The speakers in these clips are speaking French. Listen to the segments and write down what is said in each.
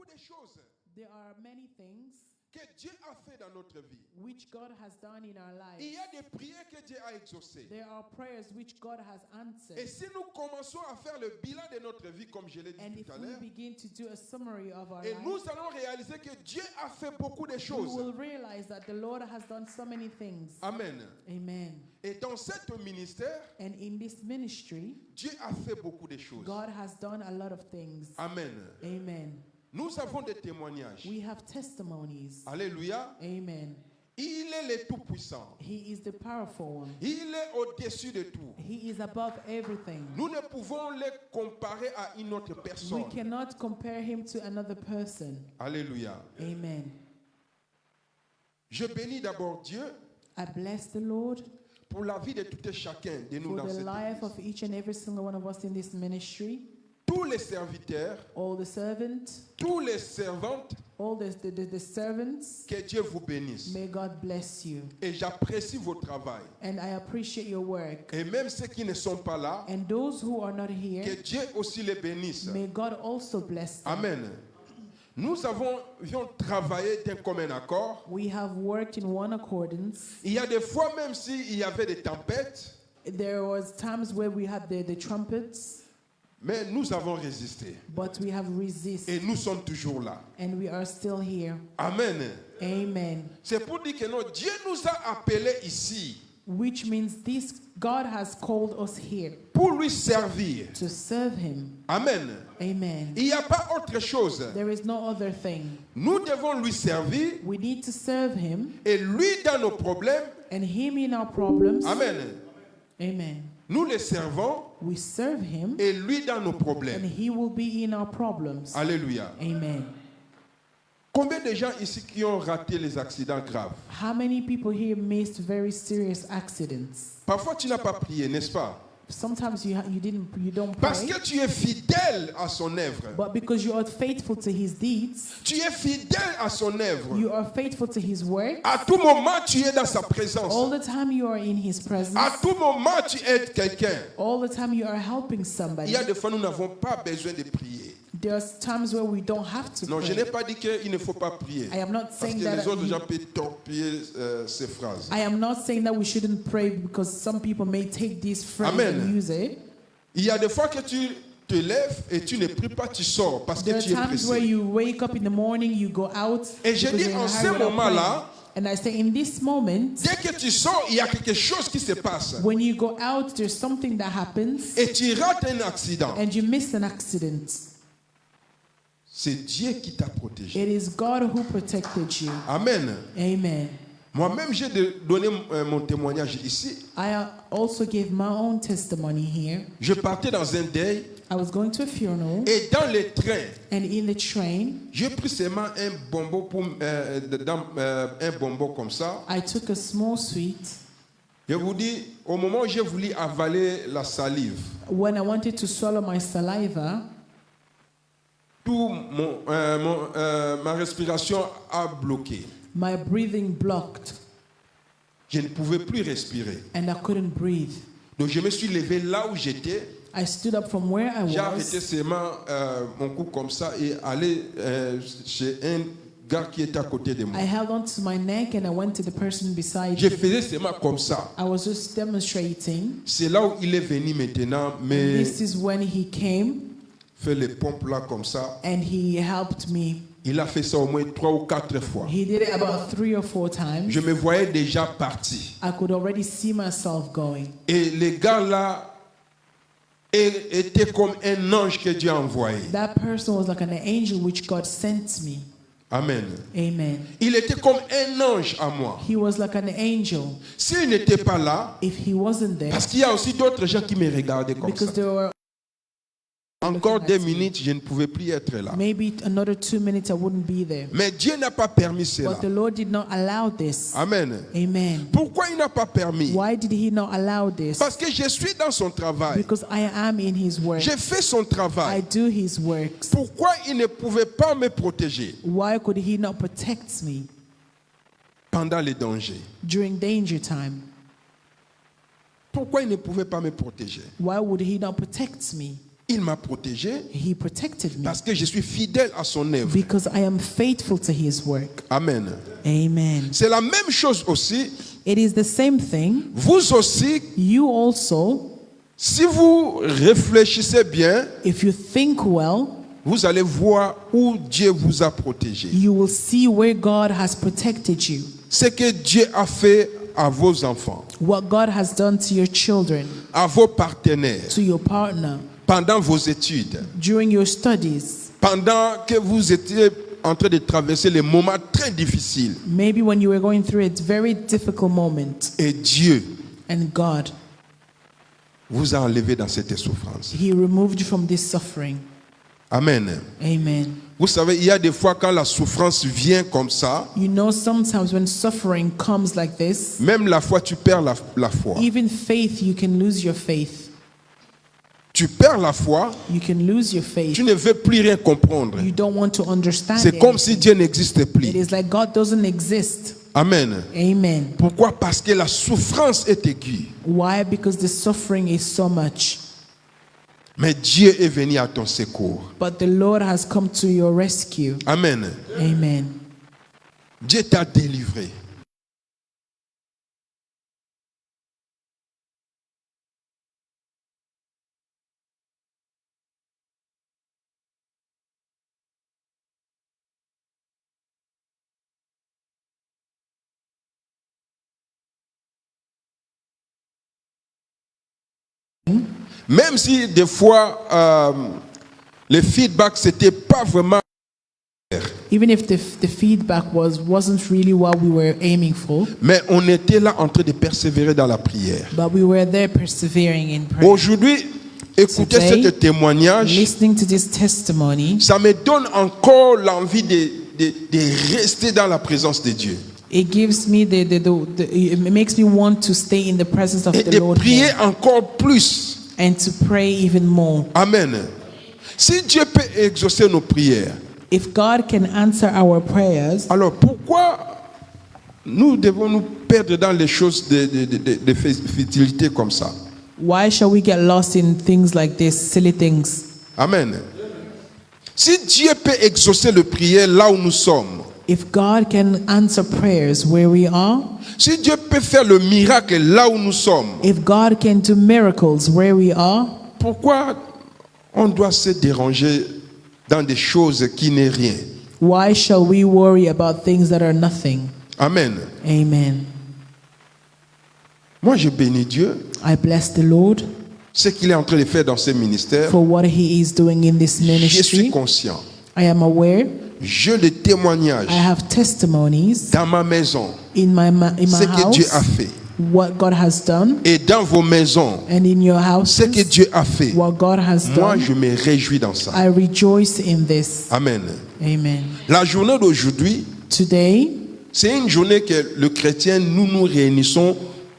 beaucoup de choses There are many things que Dieu a fait dans notre vie. which God has done in our Il y lives. a des prières que Dieu a exaucées. There are prayers which God has Et answered. si nous commençons à faire le bilan de notre vie, comme je l'ai dit And tout if à we l'heure, begin to do a summary of our et nous lives, allons réaliser que Dieu a fait beaucoup de we choses. will realize that the Lord has done so many things. Amen. Amen. Et dans cet ministère, And in this ministry, Dieu a fait beaucoup de choses. God has done a lot of things. Amen. Amen. Nous avons des témoignages. We have testimonies. Alléluia. Amen. Il est le Tout-Puissant. He is the powerful one. Il est au-dessus de tout. He is above everything. Nous ne pouvons le comparer à une autre We personne. cannot compare him to another person. Alléluia. Amen. Je bénis d'abord Dieu I bless the Lord pour la vie de tout et chacun de nous for dans the cette life église. of each and every single one of us in this ministry, Tous les serviteurs, all the servants, tous les servantes, all the servants. que Dieu vous bénisse. May God bless you. Et j'apprécie votre travail. And I appreciate your work. Et même ceux qui ne sont pas là, And those who are not que here, Dieu aussi les bénisse. may God also bless them. Amen. Nous avions travaillé d'un commun accord. We have worked in one accordance. Il y a des fois, même s'il y avait des tempêtes, There was times where we had the trumpets, mais nous avons résisté. but we have resisted, Et nous sommes toujours là. and we are still here. Amen. Amen. C'est pour dire que non, Dieu nous a appelés ici Which means this God has called us here pour lui servir. to serve Him. Amen. Amen. Il n'y a pas autre chose. There is no other thing. Nous devons lui servir We need to serve Him et lui dans nos problèmes. and Him in our problems. Amen. Amen. Nous le servons We serve Him et lui dans nos and problèmes. He will be in our problems. Alléluia. Amen. Combien de gens ici qui ont raté les accidents graves? How many people here missed very serious accidents? Parfois tu n'as pas prié, n'est-ce pas? Sometimes you don't Parce pray, que tu es fidèle à son œuvre. but because you are faithful to His deeds, Tu es fidèle à son œuvre. you are faithful to His work. À tout moment, tu es dans sa présence. All the time you are in His À presence. tout moment, tu aides quelqu'un. All the time you are helping Il somebody. y a des fois, nous n'avons pas besoin de prier. There's times where we don't have to Non, je n'ai pray. pas dit qu'il ne faut pas prier. I am not Parce saying que that les autres gens peuvent torpiller ces phrases. I am not saying that we shouldn't pray because some people may take this phrase Amen. and use it. Il y a des fois que tu te lèves et tu ne pries pas, tu sors parce que There are tu es times where pressé. you wake up in the morning, you go out. Et je because dis, you're in a en hurry ce without moment-là, praying. And I say, in this moment, Dès que tu sors, il y a quelque chose qui se passe. when you go out, there's something that happens Et tu rates un accident. and you miss an accident. C'est Dieu qui t'a protégé. It is God who protected you. Amen. Amen. Moi-même, j'ai donné mon témoignage ici. I also gave my own testimony here. Je partais dans un deuil I was going to a funeral, et dans le train, and in the train, j'ai pris seulement un bonbon, un bonbon comme ça. I took a small sweet. Je vous dis, au moment où j'ai voulu avaler la salive, When I wanted to swallow my saliva, tout ma respiration a bloqué. my breathing blocked, Je ne pouvais plus respirer. and I couldn't breathe. Donc je me suis levé là où j'étais. I stood up from where I J'ai arrêté was. seulement mon cou comme ça et allé chez un gars qui était à côté de moi. I held on to my neck and I went to the person beside Je me. faisais seulement comme ça. I was just demonstrating. C'est là où il est venu maintenant, mais This is when he came fait les pompes là comme ça. and he helped me. Il a fait ça au moins 3 ou 4 fois. He did it about 3 or 4 times. Je me voyais déjà parti. I could already see myself going. Et les gars là étaient comme un ange que Dieu a envoyé. That person was like an angel which God sent me. Amen. Amen. Il était comme un ange à moi. He was like an angel. S'il n'était pas là, If he wasn't there, parce qu'il y a aussi d'autres gens qui me regardaient comme ça. because there were Encore 2 minutes, je ne pouvais plus être là. maybe another 2 minutes I wouldn't be there. Mais Dieu n'a pas permis cela. But the Lord did not allow this. Amen. Amen. Pourquoi il n'a pas permis? Why did he not allow this? Parce que je suis dans son travail. Because I am in his work. J'ai fait son I travail. do his works. Pourquoi il ne pouvait pas me protéger Why could he not protect me pendant les dangers? during danger time? Pourquoi il ne pouvait pas me protéger? Why would he not protect me? Il m'a protégé He protected me parce que je suis fidèle à son œuvre. because I am faithful to His work. Amen. Amen. C'est la même chose aussi. It is the same thing. Vous aussi, You also, si vous réfléchissez bien, if you think well, vous allez voir où Dieu vous a protégé. you will see where God has protected you, Ce que Dieu a fait à vos enfants, what God has done to your children, à vos partenaires, to your partner, pendant vos études, during your studies. pendant que vous étiez en train de traverser les moments très difficiles. Maybe when you were going through a very difficult moment, Et Dieu and God, vous a enlevé dans cette souffrance. He removed you from this suffering. Amen. Amen. Vous savez, il y a des fois quand la souffrance vient comme ça, You know, sometimes when suffering comes like this, même la foi, tu perds la foi. even faith, you can lose your faith. Tu perds la foi, You can lose your faith. tu ne veux plus rien comprendre. You don't want to understand C'est comme it. si Dieu n'existait It plus. is like God doesn't exist. Amen. Amen. Pourquoi? Parce que la souffrance est aiguë. Why? Because the suffering is so much. Mais Dieu est venu à ton secours. But the Lord has come to your rescue. Amen. Amen. Dieu t'a délivré. Même si des fois le feedback c'était pas vraiment, Even if the feedback wasn't really what we were aiming for, mais on était là en train de persévérer dans la prière. but we were there persevering in prayer. Aujourd'hui, écoutez Today, ce témoignage, Listening to this testimony, ça me donne encore l'envie de rester dans la présence de Dieu it gives me it makes me want to stay in the presence of et the de Lord prier more, encore plus. and to pray even more. Amen. Si Dieu peut exaucer nos prières, If God can answer our prayers, alors pourquoi nous devons nous perdre dans les choses de futilité comme ça? why shall we get lost in things like this, silly things? Amen. Si Dieu peut exaucer le prière là où nous sommes, If God can answer prayers where we are, si Dieu peut faire le miracle là où nous sommes, if God can do miracles where we are, pourquoi on doit se déranger dans des choses qui n'est rien? why shall we worry about things that are nothing? Amen. Amen. Moi, je bénis Dieu, I bless the Lord ce qu'il est en train de faire dans ce ministère. for what He is doing in this Je suis ministry. conscient. I am aware. J'ai des témoignages I have testimonies dans ma maison, in my ce que Dieu a house, fait, what God has done, et dans vos maisons, and in your ce que houses, Dieu a fait. what God has Moi, done. je me réjouis dans ça. I rejoice in this. Amen. Amen. La journée d'aujourd'hui, Today, c'est une journée que le chrétien, nous nous réunissons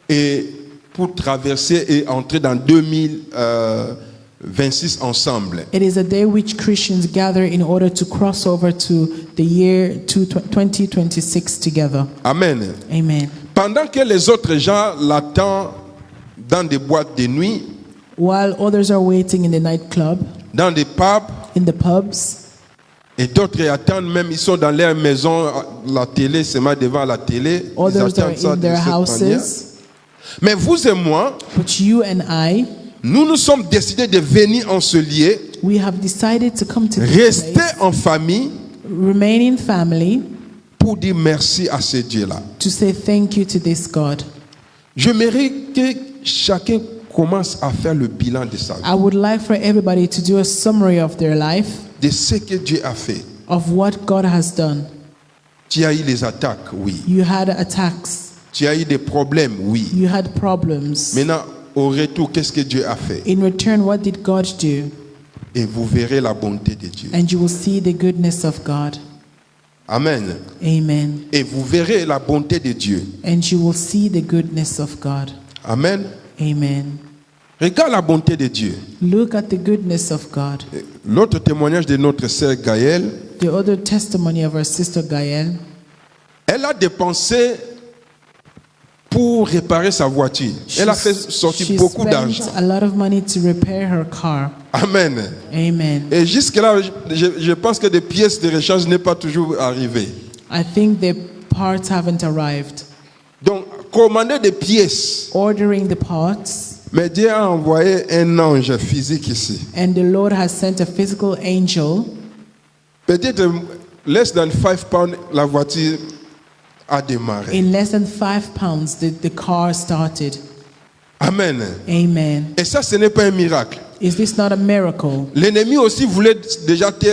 et pour traverser et entrer dans 2026 ensemble. it is a day which Christians gather in order to cross over to the year 2026 together. Amen. Amen. Pendant que les autres gens l'attendent dans des boîtes de nuit, While others are waiting in the nightclub, dans des pubs, in the pubs, et d'autres attendent même, ils sont dans leur maison, la télé, c'est mal devant la télé. Ils others are attendent ça in de their cette manière. houses. Mais vous et moi, But you and I, nous nous sommes décidés de venir en ce lieu, we have decided to come to this rester place, en famille remain in family, pour dire merci à ce Dieu-là. to say thank you to this God. J'aimerais que chacun commence à faire le bilan de sa vie, I would like for everybody to do a summary of their life, de ce que Dieu a fait. of what God has done. Tu as eu les attaques, oui. You had attacks, Tu as eu des problèmes, oui. you had problems. Maintenant, au retour, qu'est-ce que Dieu a fait? In return, what did God do? Et vous verrez la bonté de Dieu. And you will see the goodness of God. Amen. Amen. Et vous verrez la bonté de Dieu. And you will see the goodness of God. Amen. Amen. Regarde la bonté de Dieu. Look at the goodness of God. L'autre témoignage de notre sœur Gaëlle, The other testimony of our sister Gael, elle a dépensé pour réparer sa voiture. Elle a fait sortir She beaucoup spent d'argent. a lot of money to repair her car. Amen. Amen. Et jusque-là, je pense que des pièces de rechange n'est pas toujours arrivé. I think the parts haven't arrived. Donc, commander des pièces. Ordering the parts, Mais Dieu a envoyé un ange physique ici. and the Lord has sent a physical angel. Peut-être less than 5 pounds, la voiture a démarré. In less than 5 pounds, the car started. Amen. Amen. Et ça, ce n'est pas un miracle. Is this not a miracle? L'ennemi aussi voulait déjà te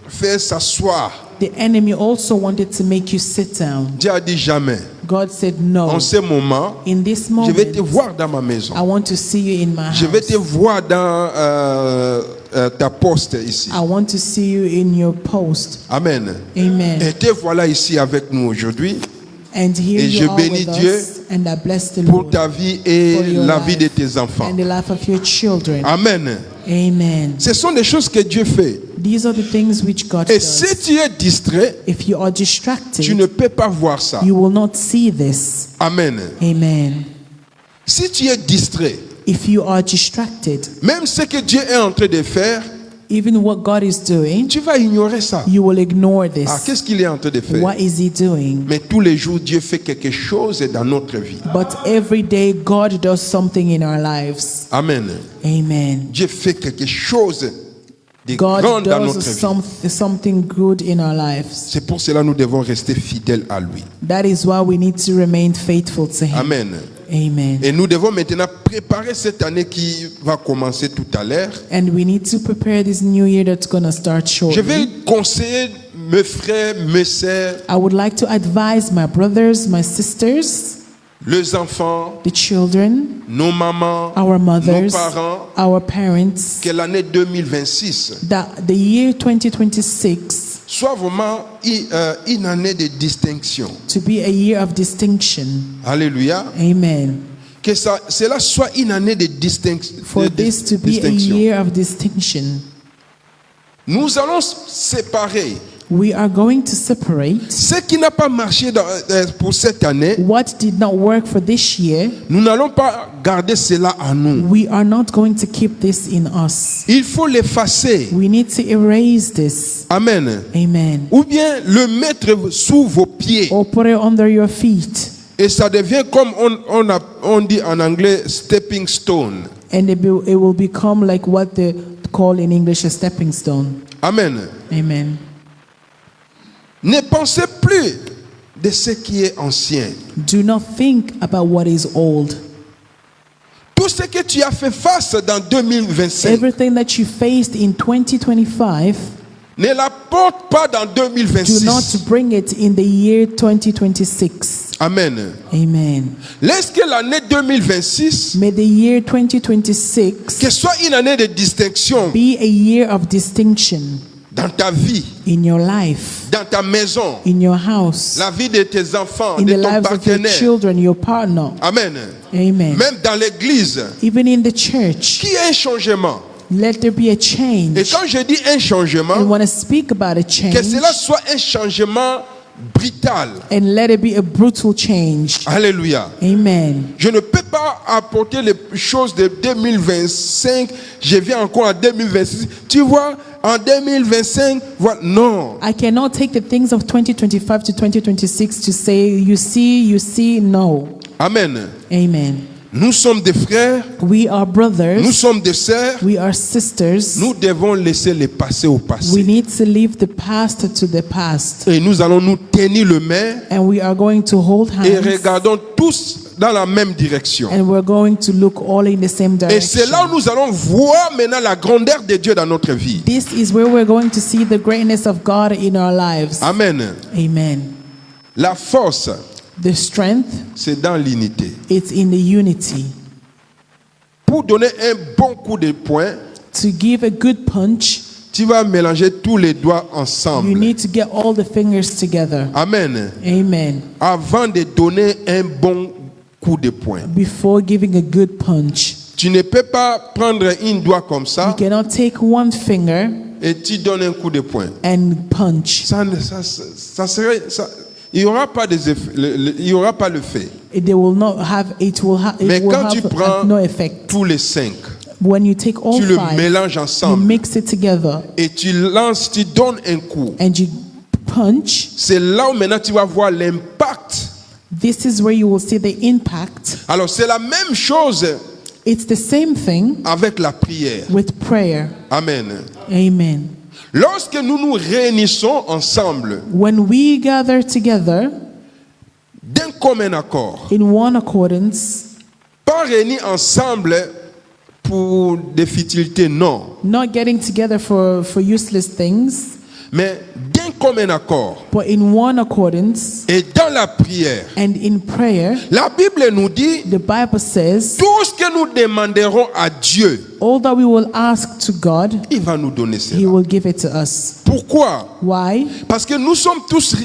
faire s'asseoir. The enemy also wanted to make you sit down. Dieu a dit jamais. God said En no. ce moment, In this je vais te moment, voir dans ma maison. I want to see you in my Je vais te house. voir dans ta poste ici. I want to see you in your post. Amen. Amen. Et te voilà ici avec nous aujourd'hui And here Et je you are bénis with Dieu us, and I bless the pour Lord ta vie et for your la vie de life tes enfants. and the life of your children. Amen. Amen. Ce sont des choses que Dieu fait. These are the things which God Et does. si tu es distrait, If you are tu distracted, ne peux pas voir ça. you will not see this. Amen. Amen. Si tu es distrait, If you are distracted, même ce que Dieu est en train de faire, even what God is doing, tu vas ignorer ça. you will ignore Ah, this. qu'est-ce qu'il est en train de faire? What is He doing? Mais tous les jours, Dieu fait quelque chose dans notre vie. But every day, God does something in our lives. Amen. Amen. Dieu fait quelque chose de God grand dans notre does vie. something good in our lives. C'est pour cela que nous devons rester fidèles à lui. That is why we need to remain faithful to Him. Amen. Amen. Et nous devons maintenant préparer cette année qui va commencer tout à l'heure. And we need to prepare this new year that's going to start Je vais shortly. conseiller mes frères, mes sœurs, I would like to advise my brothers, my sisters, les enfants, the children, nos mamans, our nos mothers, parents, our parents, que l'année 2026 that the year 2026 soit vraiment une année de distinction. to be a year of distinction. Alléluia. Amen. Que cela soit une année de distinction. For this to be a year of distinction, Nous allons séparer we are going to separate ce qui n'a pas marché pour cette année. what did not work for this year. Nous n'allons pas garder cela en nous. We are not going to keep this in us. Il faut l'effacer. We need to erase this. Amen. Amen. Ou bien le mettre sous vos pieds. Or put it under your feet. Et ça devient comme on dit en anglais stepping stone. And it will become like what they call in English a stepping stone. Amen. Amen. Ne pensez plus de ce qui est ancien. Do not think about what is old. Tout ce que tu as fait face dans 2025, Everything that you faced in 2025, ne l'apporte pas dans do 2026. not bring it in the year 2026. Amen. Amen. Laisse que l'année 2026 May the year 2026 que soit une année de distinction be a year of distinction dans ta vie, in your life, dans ta maison, in your house, la vie de tes enfants, in de the ton lives of your partenaire. children, your partner. Amen. Amen. Même dans l'église, Even in the church, qui est un changement. let there be a Et change. quand je dis un I changement, want to speak about a que change, cela soit un changement brutal. and let it be a brutal change. Alléluia. Amen. Je ne peux pas apporter les choses de 2025. Je viens encore en 2026. Tu vois, en 2025, voilà. Non. I cannot take the things of 2025 to 2026 to say, you see, no. Amen. Amen. Nous sommes des frères, We are nous brothers, sommes des sœurs. we are sisters. Nous devons laisser le passé au We passé. need to leave the past to the past. Et nous allons nous tenir le main And we are going to hold et hands, regardons tous dans la même direction. and we're going to look all in the same Et c'est là où direction. nous allons voir maintenant la grandeur de Dieu dans notre vie. This is where we're going to see the greatness of God in our lives. Amen. Amen. La force, The strength, c'est dans l'unité. it's in the unity. Pour donner un bon coup de poing, To give a good punch, tu vas mélanger tous les doigts you ensemble. need to get all the fingers together. Amen. Amen. Avant de donner un bon coup de poing. Before giving a good punch. Tu ne peux pas prendre une doigt comme You ça cannot take one finger et tu donnes un coup de poing. and punch. Ça serait, il n'y aura pas des effets, il y aura pas le fait. They will not have, it will, Mais it will quand tu have prends no effect. tous les 5, When you take all tu le 5, mélanges you ensemble mix it together et tu lances, tu donnes un coup. and you punch, C'est là où maintenant tu vas voir l'impact. this is where you will see the impact. Alors c'est la même chose It's the same thing avec la prière. with prayer. Amen. Amen. Lorsque nous nous réunissons ensemble When we gather together d'un commun accord, in one accordance, pas réunis ensemble pour des futilités, non, not getting together for useless things, mais d'un commun accord but in one accordance et dans la prière. and in prayer, La Bible nous dit, the Bible says, tout ce que nous demanderons à Dieu, all that we will ask to God, il va nous donner He cela. will give it to us. Pourquoi? Why? Parce que nous sommes tous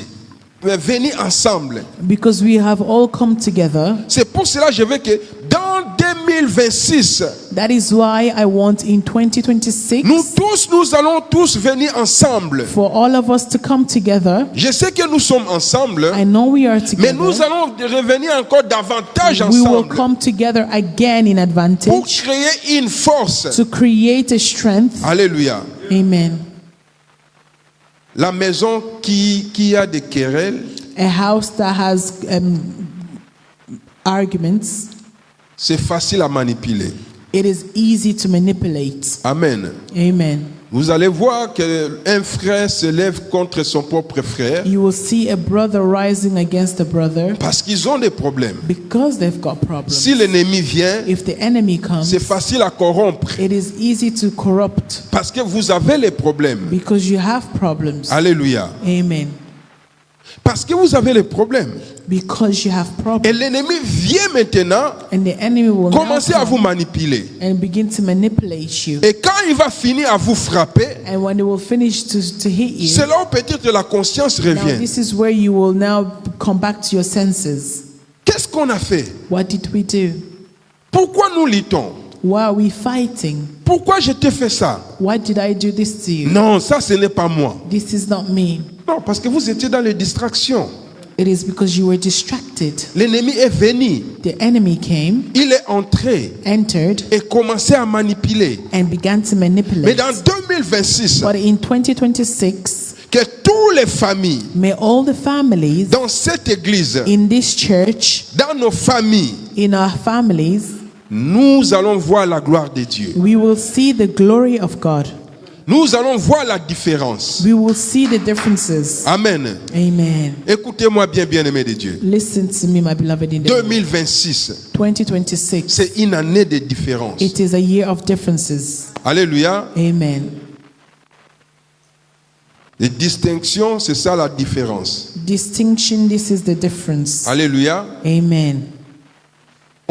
venus ensemble. Because we have all come together. C'est pour cela que je veux que dans 2026, That is why I want in 2026 nous allons tous venir ensemble. for all of us to come together. Je sais que nous sommes ensemble, I know we are mais nous together. allons revenir encore davantage We will ensemble come together again in pour advantage créer une force. to create a strength. Alléluia. Amen. La maison qui a des querelles, A house that has arguments, c'est facile à manipuler. it is easy to manipulate. Amen. Amen. Vous allez voir qu'un frère se lève contre son propre frère You will see a brother rising against a brother parce qu'ils ont des problèmes. because they've got problems. Si l'ennemi vient, If the enemy comes, c'est facile à corrompre it is easy to corrupt parce que vous avez les problèmes. because you have problems. Alléluia. Amen. Parce que vous avez les problèmes. Because you have Et problems. l'ennemi vient maintenant And the enemy will now commencer à vous come manipuler. and begin to manipulate you. Et quand il va finir à vous frapper, And when they will finish to hit you, c'est là où peut-être la conscience now revient. this is where you will now come back to your senses. Qu'est-ce qu'on a fait? What did we do? Pourquoi nous luttons? Why are we fighting? Pourquoi je t'ai fait ça? Why did I do this to you? Non, ça ce n'est pas moi. This is not me. Non, parce que vous étiez dans les distractions. It is because you were distracted. L'ennemi est venu, The enemy came, il est entré entered, et commençait à manipuler. and began to Mais manipulate. dans 2026, But in 2026, que toutes les familles may all the families dans cette église, in this church, dans nos familles, in our families, nous allons voir la gloire de Dieu. we will see the glory of God. Nous allons voir la différence. We will see the differences. Amen. Amen. Écoutez-moi bien, bien-aimé de Dieu. Listen to me, my beloved in the Lord. 2026, 2026. c'est une année de différence. It is a year of differences. Alléluia. Amen. Les distinctions, c'est ça la différence. Distinction, this is the difference. Alléluia. Amen.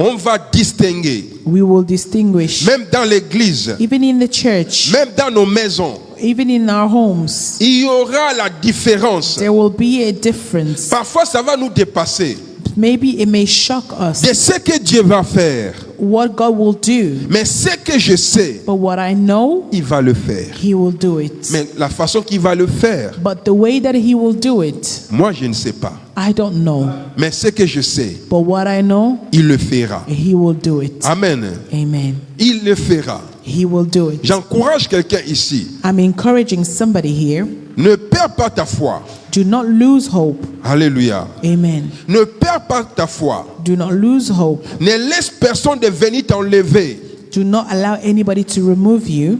On va distinguer, We will distinguish, même dans l'église, even in the church, même dans nos maisons, even in our homes, il y aura la différence. there will be a difference. Parfois, ça va nous dépasser Maybe it may shock us de ce que Dieu va faire. what God will do, Mais ce que je sais, but what I know, il va le faire. He will do it. Mais la façon qu'il va le faire, But the way that He will do it, moi, je ne sais pas. I don't know. Mais ce que je sais, But what I know, il le fera. He will do it. Amen. Amen. Il le fera. He will do it. J'encourage quelqu'un ici. I'm encouraging somebody here. Ne perds pas ta foi. Do not lose hope. Alléluia. Amen. Ne perds pas ta foi. Do not lose hope. Ne laisse personne de venir t'enlever Do not allow anybody to remove you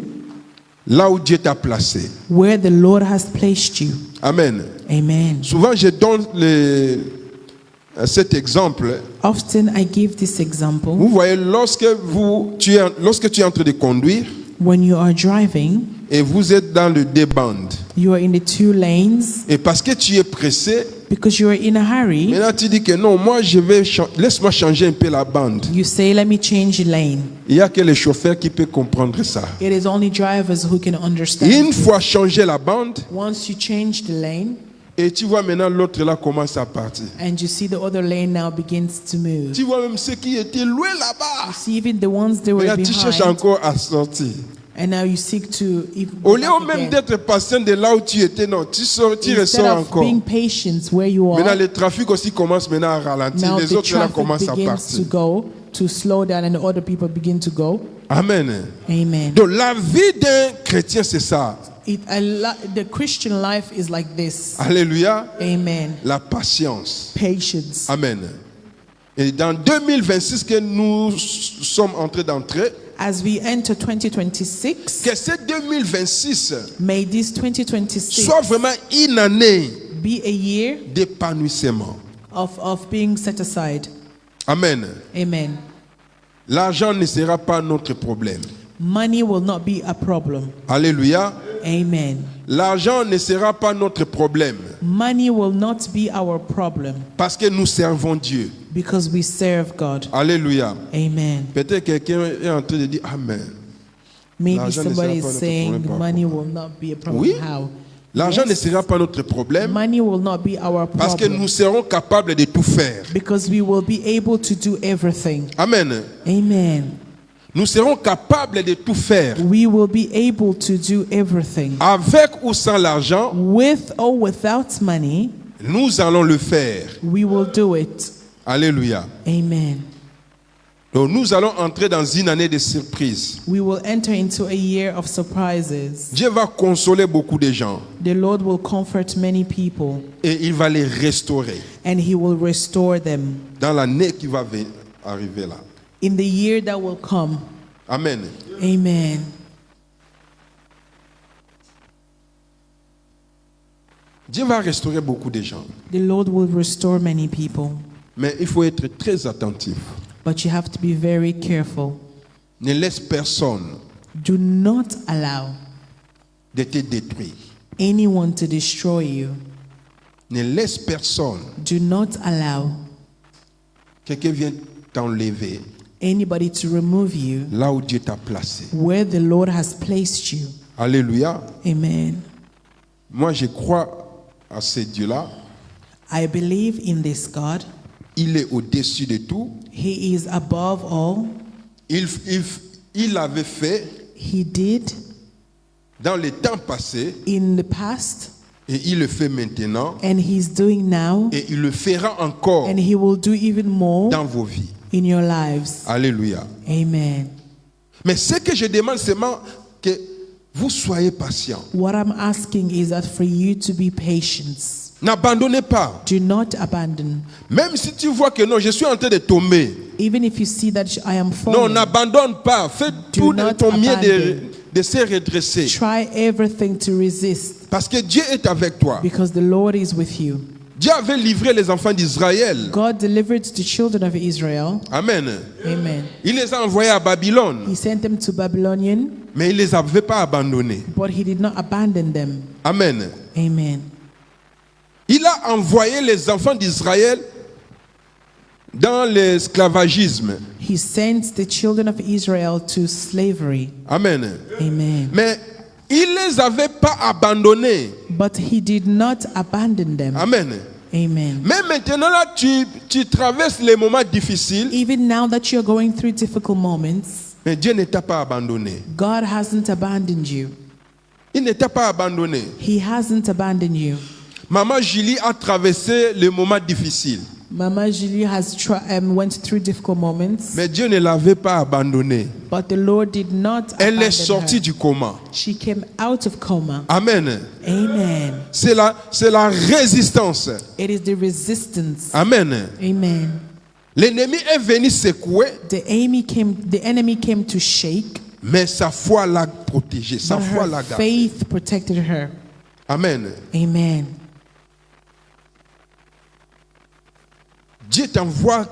là où Dieu t'a placé. where the Lord has placed you. Amen. Amen. Souvent, je donne cet exemple. Often I give this example. Vous voyez, lorsque tu es en train de conduire When you are driving, et vous êtes dans le D-band, you are in the 2 lanes et parce que tu es pressé, because you are in a hurry. maintenant tu dis que non, moi laisse-moi changer un peu la bande. You say, let me change lane. Il n'y a que les chauffeurs qui peuvent comprendre ça. It is only drivers who can understand. Une fois changé la bande, Once you change the lane, et tu vois maintenant l'autre là commence à partir. and you see the other lane now begins to move. Tu vois même ceux qui étaient loin là-bas. You see even the ones that were Maintenant tu cherches behind, encore à sortir. And now you seek to Au lieu back même again. d'être patient de là où tu étais, non, tu Instead ressors of encore. being patient where you Maintenant, are, le trafic aussi commence maintenant à ralentir. now Les the autres là traffic commencent à begins partir. to go, to slow down, and the other people begin to go. Amen. Amen. Donc la vie d'un chrétien, c'est ça. The Christian life is like this. Alléluia. Amen. La patience. Patience. Amen. Et dans 2026 que nous sommes en train d'entrer, As we enter 2026, que ce 2026 may this 2026 soit vraiment une année be a year d'épanouissement. of being set aside. Amen. Amen. L'argent ne sera pas notre problème. Money will not be a problem. Alléluia. Amen. L'argent ne sera pas notre problème Money will not be our problem parce que nous servons Dieu. because we serve God. Alléluia. Amen. Peut-être quelqu'un est en train de dire Amen. Maybe L'argent ne somebody sera is pas notre saying problème, money will not be a problem. Oui. How? L'argent Yes. ne sera pas notre problème Money will not be our parce que problem nous serons capables de tout faire. because we will be able to do everything. Amen. Amen. Nous serons capables de tout faire. We will be able to do everything. Avec ou sans l'argent, With or without money, nous allons le faire. we will do it. Alléluia. Amen. Donc nous allons entrer dans une année de surprises. We will enter into a year of surprises. Dieu va consoler beaucoup de gens The Lord will comfort many people et il va les restaurer and He will restore them dans l'année qui va arriver là. in the year that will come. Amen. Amen. Dieu va restaurer beaucoup de gens. The Lord will restore many people, Mais il faut être très attentif. but you have to be very careful. Ne laisse personne Do not allow de te détruire. anyone to destroy you. Ne laisse personne Do not allow quelqu'un vienne t'enlever anybody to remove you là où Dieu t'a placé. where the Lord has placed you. Alléluia. Amen. Moi, je crois à ce Dieu-là. I believe in this God. Il est au-dessus de tout. He is above all. Il avait fait He did dans les temps passés in the past, et il le fait maintenant and He's doing now, et il le fera encore and He will do even more dans vos vies. in your lives. Alléluia. Amen. Mais ce que je demande seulement que vous soyez patients. What I'm asking is that for you to be patient. N'abandonnez pas. Do not abandon. Même si tu vois que non, je suis en train de tomber. Even if you see that I am Non, falling, n'abandonne pas. Fais Do tout de not ton mieux abandon. de se redresser. try everything to resist Parce que Dieu est avec toi. because the Lord is with you. Dieu avait livré les enfants d'Israël. God delivered the children of Israel. Amen. Amen. Il les a envoyés à Babylone, He sent them to Babylonian, mais il ne les avait pas abandonnés. but He did not abandon them. Amen. Amen. Il a envoyé les enfants d'Israël dans l'esclavagisme. He sent the children of Israel to slavery. Amen. Amen. Mais il ne les avait pas abandonnés. But He did not abandon them. Amen. Amen. Mais maintenant là, tu traverses les moments difficiles, Even now that you're going through difficult moments, mais Dieu ne t'a pas abandonné. God hasn't abandoned you. Il ne t'a pas abandonné. He hasn't abandoned you. Maman Julie a traversé les moments difficiles, Mama Julie has went through difficult moments, mais Dieu ne l'avait pas abandonnée. but the Lord did not Elle abandon est sortie her. du coma. She came out of coma. Amen. Amen. C'est la résistance. It is the resistance. Amen. Amen. L'ennemi est venu secouer, The enemy came to shake, mais sa foi l'a protégée. Sa but foi her l'a gardée. faith protected her. Amen. Amen. Dieu t'envoie,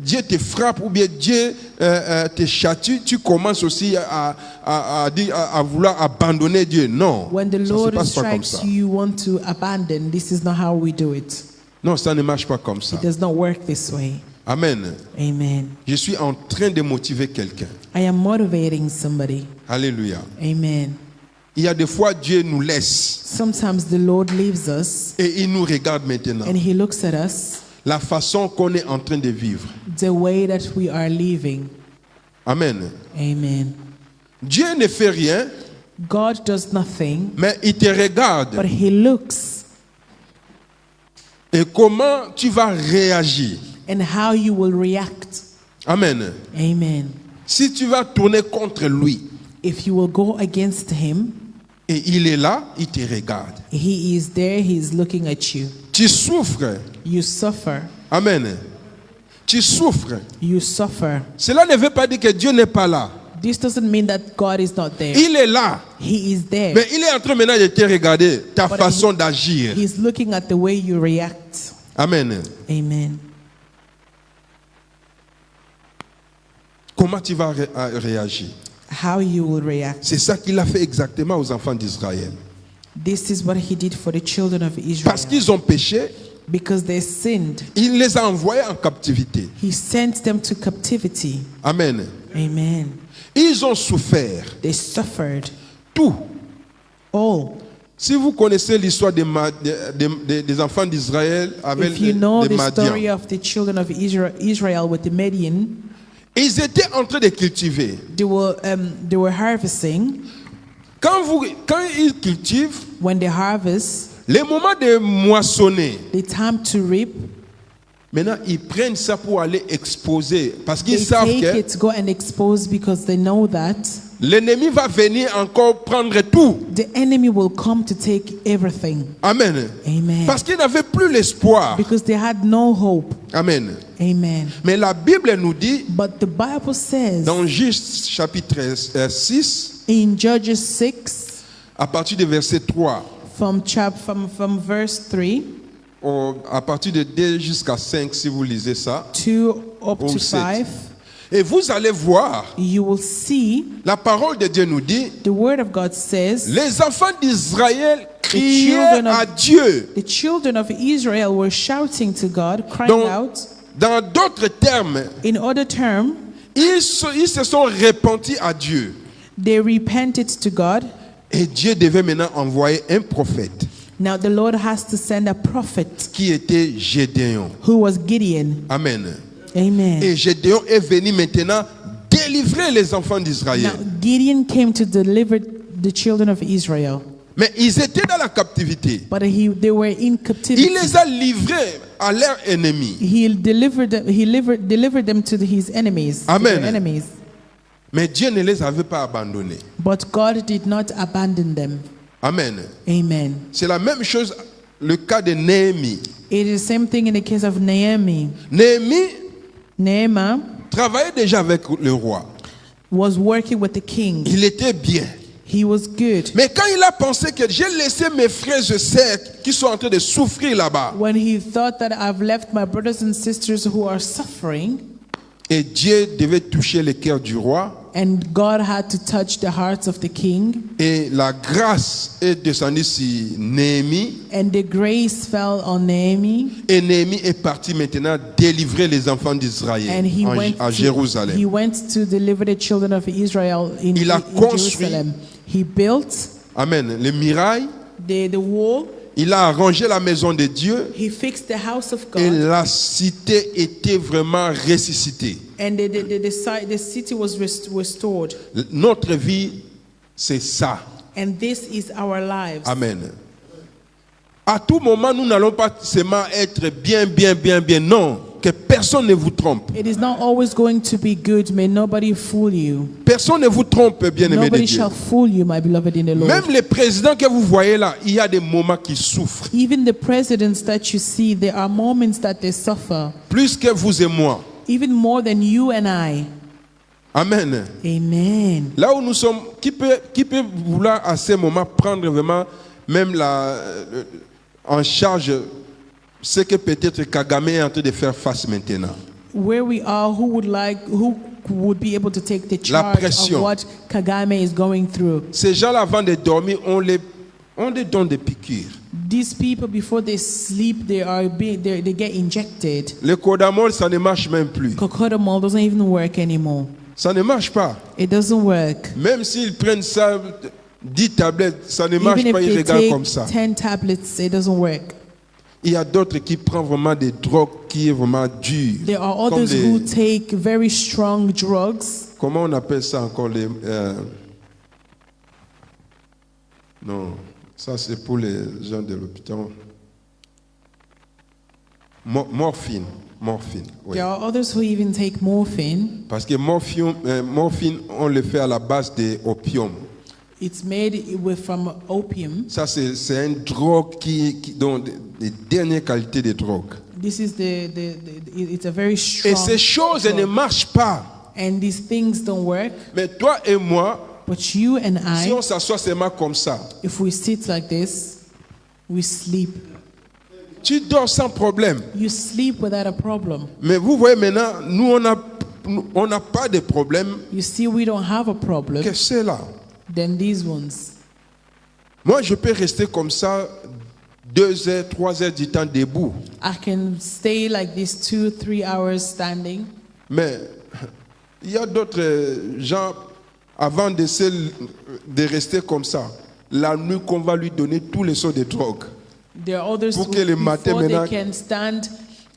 Dieu te frappe ou bien Dieu te châtie, tu commences aussi à vouloir abandonner Dieu. Non, When the ça ne se Lord passe pas comme strikes ça. you, you want to abandon. This is not how we do it. Non, ça ne marche pas comme ça. It does not work this way. Amen. Amen. Je suis en train de motiver quelqu'un. I am motivating somebody. Alléluia. Amen. Il y a des fois Dieu nous laisse Sometimes the Lord leaves us et il nous regarde maintenant. and He looks at us La façon qu'on est en train de vivre. the way that we are living. Amen. Amen. Dieu ne fait rien, God does nothing, mais il te regarde. but He looks Et comment tu vas réagir? and how you will react. Amen. Amen. Si tu vas tourner contre lui If you will go against Him, et il est là, il te regarde. He is there, He is looking at you. Tu souffres. You suffer. Amen. Tu souffres. You suffer. Cela ne veut pas dire que Dieu n'est pas là. This doesn't mean that God is not there. Il est là. He is there. Mais il est en train maintenant de te regarder, ta But façon d'agir. He's looking at the way you react. Amen. Amen. Comment tu vas réagir? How you will react. C'est ça qu'il a fait exactement aux enfants d'Israël. This is what He did for the children of Israel. Parce qu'ils ont péché, Because they sinned, il les a envoyés en captivité. He sent them to captivity. Amen. Amen. Ils ont souffert. They suffered. Tout. All. Si vous connaissez l'histoire des enfants d'Israël avec If you know les the story Madians, of the children of Israel with the Midian, ils étaient en train de cultiver. they were harvesting. Quand ils cultivent, When they harvest, le moment de moissonner, the time to reap, maintenant ils prennent ça pour aller exposer. Parce qu'ils they savent take que it, go and expose, because they know that l'ennemi va venir encore prendre tout. the enemy will come to take everything. Amen. Amen. Parce qu'ils n'avaient plus l'espoir. Because they had no hope. Amen. Amen. Mais la Bible nous dit, But the Bible says dans Juge chapitre 6, in Judges 6, à partir du verset 3, from verse 3 à partir de 2 jusqu'à 5, si vous lisez ça, 2 up Ou to sept. 5, et vous allez voir, you will see la parole de Dieu nous dit, the word of God says les enfants d'Israël criaient children of- à Dieu. the children of Israel were shouting to God, crying Donc, out. dans d'autres termes, In other terms, ils se sont repentis à Dieu. they repented to God. Et Dieu devait maintenant envoyer un prophète Now the Lord has to send a prophet qui était Gédéon. who was Gideon. Amen. Amen. Et Gédéon est venu maintenant délivrer les enfants d'Israël. Now Gideon came to deliver the children of Israel, Mais ils étaient dans la captivité. but they were in captivity. Il les a livrés à leurs ennemis. He delivered them to his enemies. to Amen. their enemies. Mais Dieu ne les avait pas abandonnés. But God did not abandon them. Amen. Amen. C'est la même chose, le cas de Néhémie. It is the same thing in the case of Naomi. Nehemiah Travaillait déjà avec le roi. was working with the king. Il était bien. He was good. Mais quand il a pensé que j'ai laissé mes frères et sœurs qui sont en train de souffrir là-bas, When he thought that I've left my brothers and sisters who are suffering, et Dieu devait toucher le cœur du roi, and God had to touch the hearts of the king, et la grâce est descendue sur Néhémie, and the grace fell on Naomi, et Néhémie est parti maintenant délivrer les enfants d'Israël and he à Jérusalem. went to deliver the children of Israel in Il a construit- Jerusalem. He built Amen. Les murailles, the wall. il a arrangé la maison de Dieu, He fixed the house of et God, la cité était vraiment ressuscitée. and the city was restored. Notre vie, c'est ça. And this is our lives. Amen. À tout moment, nous n'allons pas seulement être bien. Non, que personne ne vous trompe. It is not always going to be good. May nobody fool you. Personne ne vous trompe, bien-aimé de Nobody Dieu. shall fool you, my beloved in the Lord. Même les présidents que vous voyez là, il y a des moments qui souffrent. Even the presidents that you see, there are moments that they suffer, Plus que vous et moi. even more than you and I. Amen. Amen. Là où nous sommes, qui peut vouloir à ce moment prendre vraiment même en charge ce que peut-être Kagame est en train de faire face maintenant. Where we are, who would be able to take the La charge pression. of what Kagame is going through? Ces gens-là, avant de dormir, on les donne des piqûres. These people, before they sleep, they get injected. Le Codamol, ça ne marche même plus. Cocodamol doesn't even work anymore. Ça ne marche pas. It doesn't work. Même s'ils prennent ça, 10 tablettes, ça ne marche Even pas, if ils they regardent take comme ça. 10 tablets, it doesn't work. Il y a d'autres qui prennent vraiment des drogues qui est vraiment dures. There are Comme others who take very strong drugs. comment on appelle ça encore Non, ça c'est pour les gens de l'hôpital. Morphine, oui. There are others who even take morphine. Parce que morphine, on le fait à la base de opium. It's made from opium. Ça, c'est une drogue qui donne les dernières qualités de drogue. This is it's a very strong. Et ces choses drug. ne marchent pas. And these things don't work. Mais toi et moi, But you and si I, on s'assoit seulement comme ça, if we sit like this, we sleep. tu dors sans problème. You sleep without a problem. Mais vous voyez maintenant, nous, on n'a pas de problème. You see, we don't have a problem. Qu'est-ce que c'est là? Then these ones. Moi, je peux rester comme ça 2 heures, 3 heures du temps debout. I can stay like this 2-3 hours standing. Mais il y a d'autres gens, avant de rester comme ça, la nuit qu'on va lui donner tous les sortes de drogues. There are others Pour who, que le matin, before they maintenant, can stand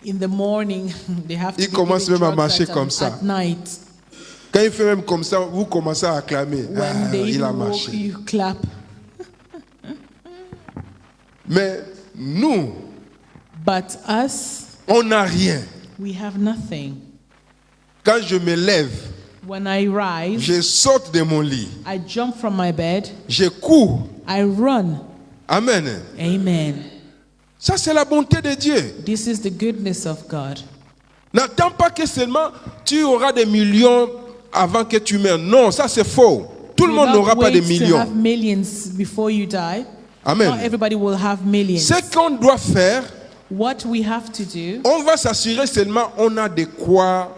in the morning, they have to ils be commencent given même à drugs marcher at, comme ça. at night. Quand il fait même comme ça, vous commencez à acclamer. When they Il a even walk, marché. you clap. Mais nous, But us, on n'a rien. we have nothing. Quand je me lève, When I rise, je saute de mon lit. I jump from my bed, Je cours. I run. Amen. Amen. Ça, c'est la bonté de Dieu. This is the goodness of God. N'attends pas que seulement tu auras des millions avant que tu meurs. Non, ça c'est faux. Tout le Do monde not n'aura pas de wait to millions. have millions before you die. Amen. Not everybody will have millions. Ce qu'on doit faire, What we have to do, on va s'assurer seulement on a de quoi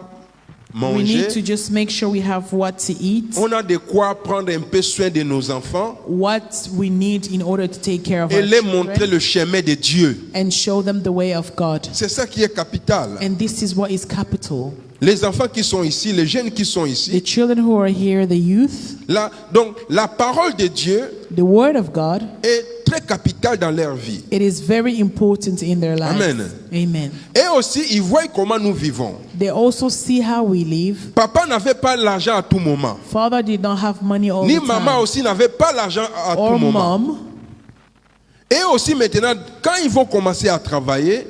we need to manger, just make sure we have what to eat, on a de quoi prendre un peu soin de nos enfants what we need in order to take care of et our les montrer children, le chemin de Dieu. and show them the way of God. C'est ça qui est capital. And this is what is capital. Les enfants qui sont ici, les jeunes qui sont The ici, children who are here, the youth, là, donc la parole de Dieu the word of God, est très capitale dans leur vie. it is very important in their lives. Amen. Amen. Et aussi, ils voient comment nous vivons. They also see how we live. Papa n'avait pas l'argent à tout moment. Father did not have money all Ni the maman time. aussi n'avait pas l'argent à tout Or moment. mom. Et aussi maintenant, quand ils vont commencer à travailler,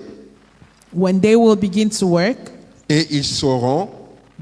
When they will begin to work, et ils sauront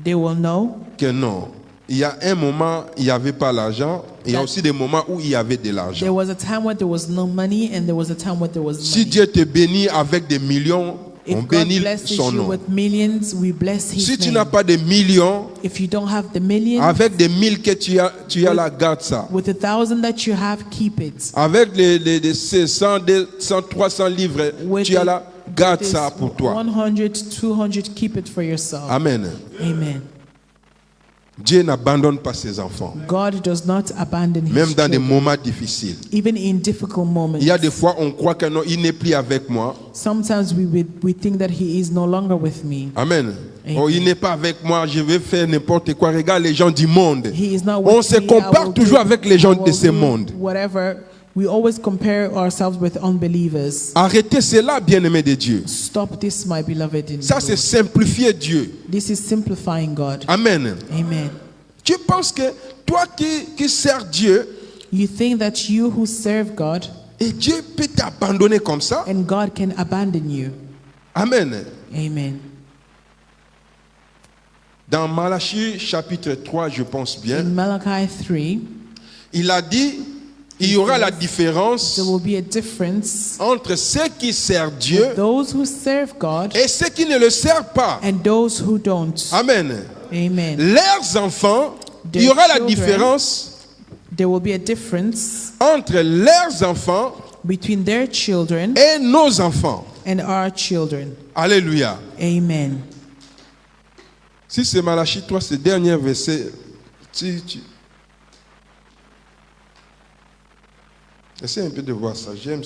they will know que non. Il y a un moment, il n'y avait pas l'argent. Il y a aussi des moments où il y avait de there l'argent. was a time when there was no money and there was a time when there was Si money. Dieu te bénit avec des millions, on If God bénit blesses son you nom. with millions, we bless His Si tu name. n'as pas de millions, If you don't have the millions, avec des 1000 que tu as là, garde ça. with 1,000 that you have, keep it. Avec les 100, 200, 300 livres, With tu as là, garde this ça pour toi. 100, 200, keep it for yourself. Amen. Amen. Dieu n'abandonne pas ses enfants, God does not abandon His même dans des children, moments difficiles. even in difficult moments. Il y a des fois, on croit que non, il n'est plus avec moi. Sometimes we think that He is no longer with me. Amen. Amen. Oh, il n'est pas avec moi, je vais faire n'importe quoi. Regarde les gens du monde. He is not with On se me, I compare will toujours do- avec les I gens will de ce do monde. Whatever. We always compare ourselves with unbelievers. Arrêtez cela, bien-aimé de Dieu. Stop this, my beloved in Ça, the c'est Lord. simplifier Dieu. This is simplifying God. Amen. Amen. Tu penses que toi qui sers Dieu, You think that you who serve God et Dieu peut t'abandonner comme ça? and God can abandon you. Amen. Amen. Dans Malachie chapitre 3, je pense bien, In Malachi 3, il a dit, il y aura la différence there will be a difference entre ceux qui servent Dieu those who serve God et ceux qui ne le servent pas. and those who don't. Amen. Amen. Leurs enfants, il y Their aura la children. différence There will be a difference entre leurs enfants between their children et nos enfants. and our children. Alléluia. Amen. Si c'est Malachie 3, ce dernier verset, essaie un peu de voir ça. J'aime.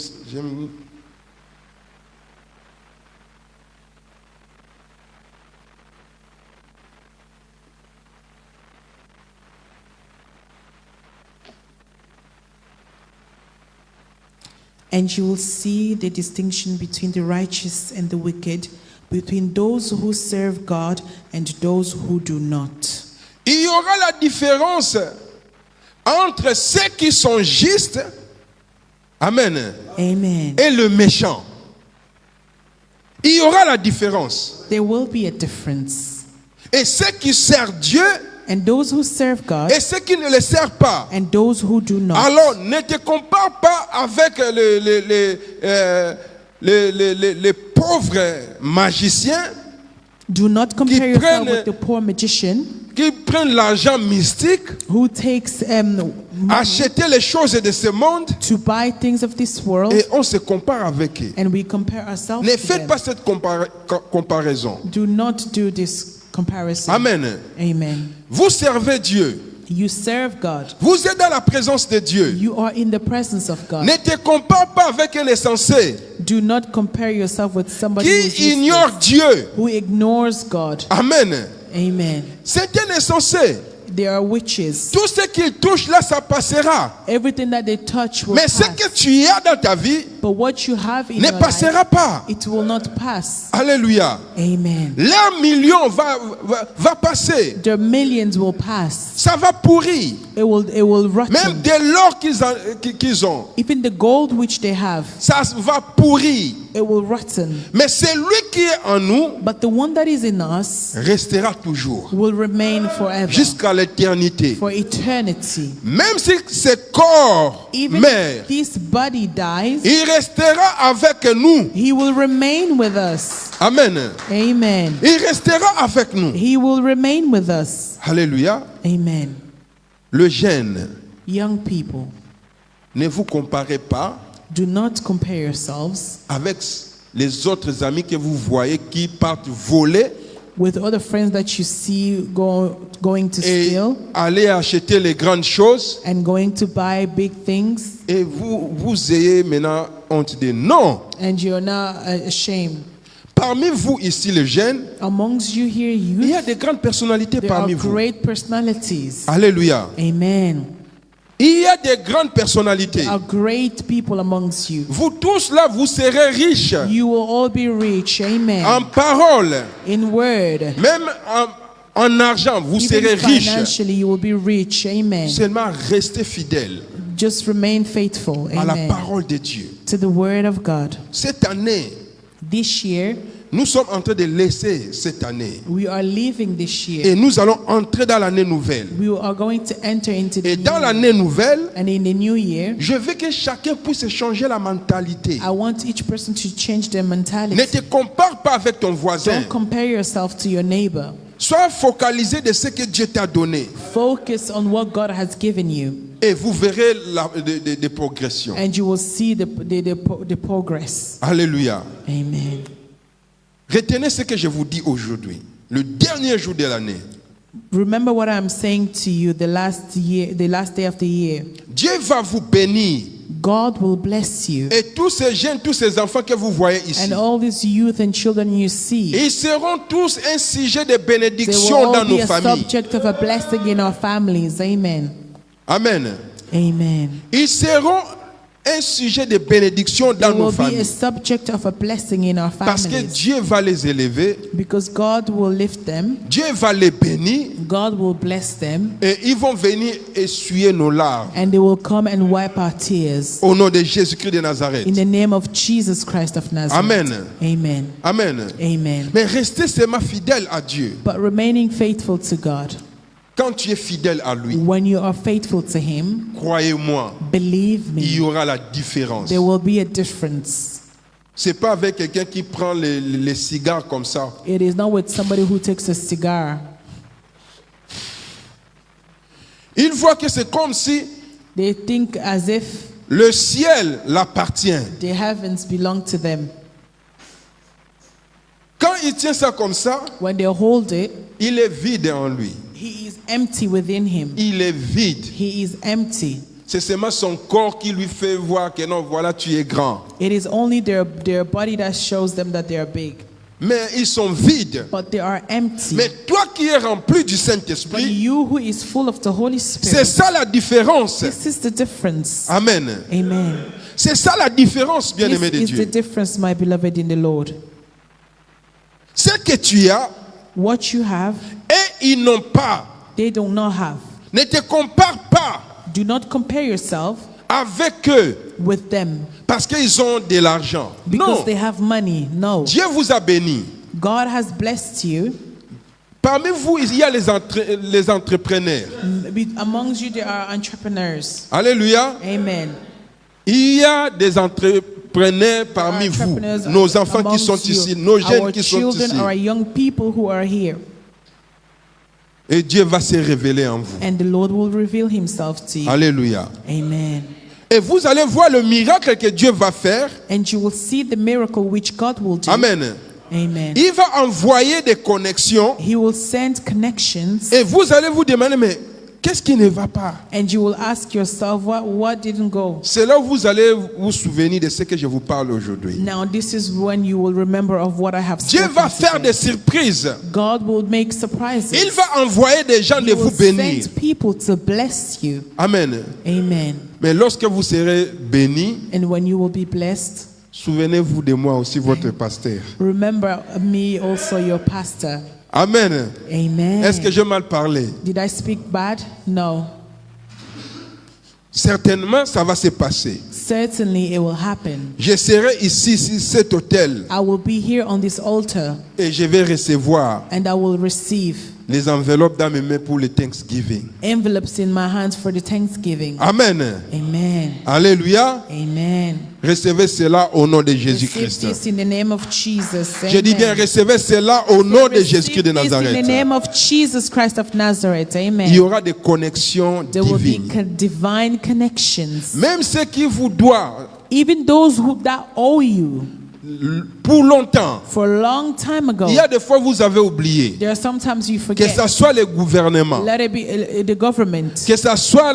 And you will see the distinction between the righteous and the wicked, between those who serve God and those who do not. Il y aura la différence entre ceux qui sont justes Amen. Amen. Et le méchant. Il y aura la différence. There will be a difference. Et ceux qui servent Dieu And those who serve God et ceux qui ne le servent pas. and those who do not. Alors, ne te compare pas avec les pauvres magiciens Do not compare yourself prennent- with the poor magician qui prennent l'argent mystique, who takes money acheter les choses de ce monde to buy things of this world, et on se compare avec eux. and we compare ourselves Ne to faites them. pas cette comparaison. Do not do this comparison. Amen. Amen. Vous servez Dieu. You serve God. Vous êtes dans la présence de Dieu. You are in the presence of God. Ne te compare pas avec un insensé Do not compare yourself with somebody who is qui ignore useless, Dieu. who ignores God. Amen. Amen. C'est un insensé. They are witches. Tout ce qu'il touche là, ça passera. Everything that they touch will Mais ce pass. que tu as dans ta vie But what you have in ne your passera life, pas. it will not pass. Alléluia. Amen. L'un million va passer. The millions will pass. Ça va pourrir. It will Même rotten. de l'or qu'ils ont, Even the gold which they have, ça va pourrir. it will rotten. Mais celui qui est en nous But the one that is in us restera toujours will remain forever, jusqu'à l'éternité. for eternity. Même si ce corps Even meurt, if this body dies, il restera avec nous. he will remain with us. Amen. Amen. Il restera avec nous. He will remain with us. Alléluia. Amen. Le jeune, Young people, ne vous comparez pas do not compare yourselves avec les autres amis que vous voyez qui partent voler with other friends that you see going to et steal aller acheter les grandes choses. and going to buy big things, Et vous ayez maintenant honte de non. and you're now ashamed. Parmi vous ici, les jeunes, Amongst you here, il y a youth, de grandes personnalités there are parmi vous. great personalities. Alléluia. Amen. Il y a de grandes personnalités. There are great people amongst you. Vous tous là, vous serez riches You will all be rich. Amen. en parole, In word, même en argent, vous serez even riches. financially, you will be rich. Amen. Seulement restez fidèles Just remain faithful. à la Amen. parole de Dieu. To the word of God. Cette année, This year, nous sommes en train de laisser cette année. we are leaving this year. Et nous allons entrer dans l'année nouvelle. We are going to enter into the Et new dans year. l'année nouvelle, And in the new year, je veux que chacun puisse changer la mentalité. I want each person to change their Ne mentality. te compare pas avec ton voisin. Don't compare yourself to your neighbor. Sois focalisé de ce que Dieu t'a donné. Focus on what God has given you, Et vous verrez des progressions. and you will see the progress. Alléluia. Amen. Retenez ce que je vous dis aujourd'hui. Le dernier jour de l'année. Remember what I'm saying to you the last day of the year. Dieu va vous bénir. God will bless you. Et tous ces jeunes, tous ces enfants que vous voyez ici, And all these youth and children you see, ils seront tous un sujet de they bénédiction will dans all nos be a familles. subject of a blessing in our families. Amen. Amen. Amen. Ils seront un sujet de bénédiction dans They nos will be a familles. subject of a blessing in our Parce que families. Dieu va les élever, Because God will lift them, Dieu va les bénir God will bless them, et ils vont venir essuyer nos larmes. and they will come and wipe our tears. Au nom de Jésus-Christ de Nazareth. In the name of Jesus Christ of Nazareth. Amen. Amen. Amen. Amen. Mais restez seulement fidèle à Dieu. But remaining faithful to God. Quand tu es fidèle à lui, When you are faithful to Him, croyez-moi, believe il y me, aura la différence. there will be a difference. C'est pas avec quelqu'un qui prend les cigares comme ça. It is not with somebody who takes a cigar. Il voit que c'est comme si They think as if le ciel l'appartient. the heavens belong to them. Quand il tient ça comme ça, When they hold it, il est vide en lui. he is empty within him. Il est vide. He is empty. C'est seulement son corps qui lui fait voir que non, voilà, tu es grand. It is only their body that shows them that they are big. Mais ils sont vides. But they are empty. Mais toi qui es rempli du But Saint-Esprit, you who is full of the Holy c'est Spirit, ça la différence. this is the difference. Amen. Amen. C'est ça la différence, bien-aimé de This is the Dieu. difference, my beloved in the Lord. Ce que tu as What you have, et ils n'ont pas. they do not have. Ne te compare pas Do not compare yourself avec eux with them parce qu'ils ont de l'argent. because Non, they have money. No. Dieu vous a béni. God has blessed you. Parmi vous, il y a les entrepreneurs. Amongst you, there are entrepreneurs. Alléluia. Amen. Il y a des entrepreneurs parmi vous, Entrepreneurs nos enfants qui amongst sont you. ici, nos jeunes Our qui sont children, ici. our young people who are here. Et Dieu va se révéler en vous. And the Lord will reveal himself to you. Alléluia. Amen. Et vous allez voir le miracle que Dieu va faire. And you will see the miracle which God will do. Amen. Amen. Il va envoyer des connexions He will send connections. et vous allez vous demander, mais qu'est-ce qui ne va pas? And you will ask yourself, what didn't go? C'est là où vous allez vous souvenir de ce que je vous parle aujourd'hui. Now this is when you will remember of what I have Dieu spoken va faire today. des surprises. God will make surprises. Il va envoyer des gens He de will vous bénir. send people to bless you. Amen. Amen. Mais lorsque vous serez bénis, And when you will be blessed, souvenez-vous de moi aussi, votre pasteur. remember me also your pastor. Amen. Amen. Est-ce que j'ai mal parlé? Did I speak bad? No. Certainement, ça va se passer. Certainly it will happen. Je serai ici, sur cet hôtel, I will be here on this altar et je vais recevoir and I will receive les enveloppes dans mes mains pour le Thanksgiving. envelopes in my hands for the Thanksgiving. Amen. Amen. Alléluia. Amen. Recevez cela au nom de Receive Jésus-Christ. this in the name of Jesus. Je dis bien, Amen. recevez cela au nom de Receive Jésus-Christ de this in the Nazareth. name of Jesus Christ of Nazareth. Il y Amen. aura des connexions There will be divines. divine connections. Même ceux qui vous doivent Even those that owe you pour longtemps. for a long time ago. Il y a des fois vous avez oublié. There are sometimes you Que forget. ce soit le gouvernement, Let it be the government que ce soit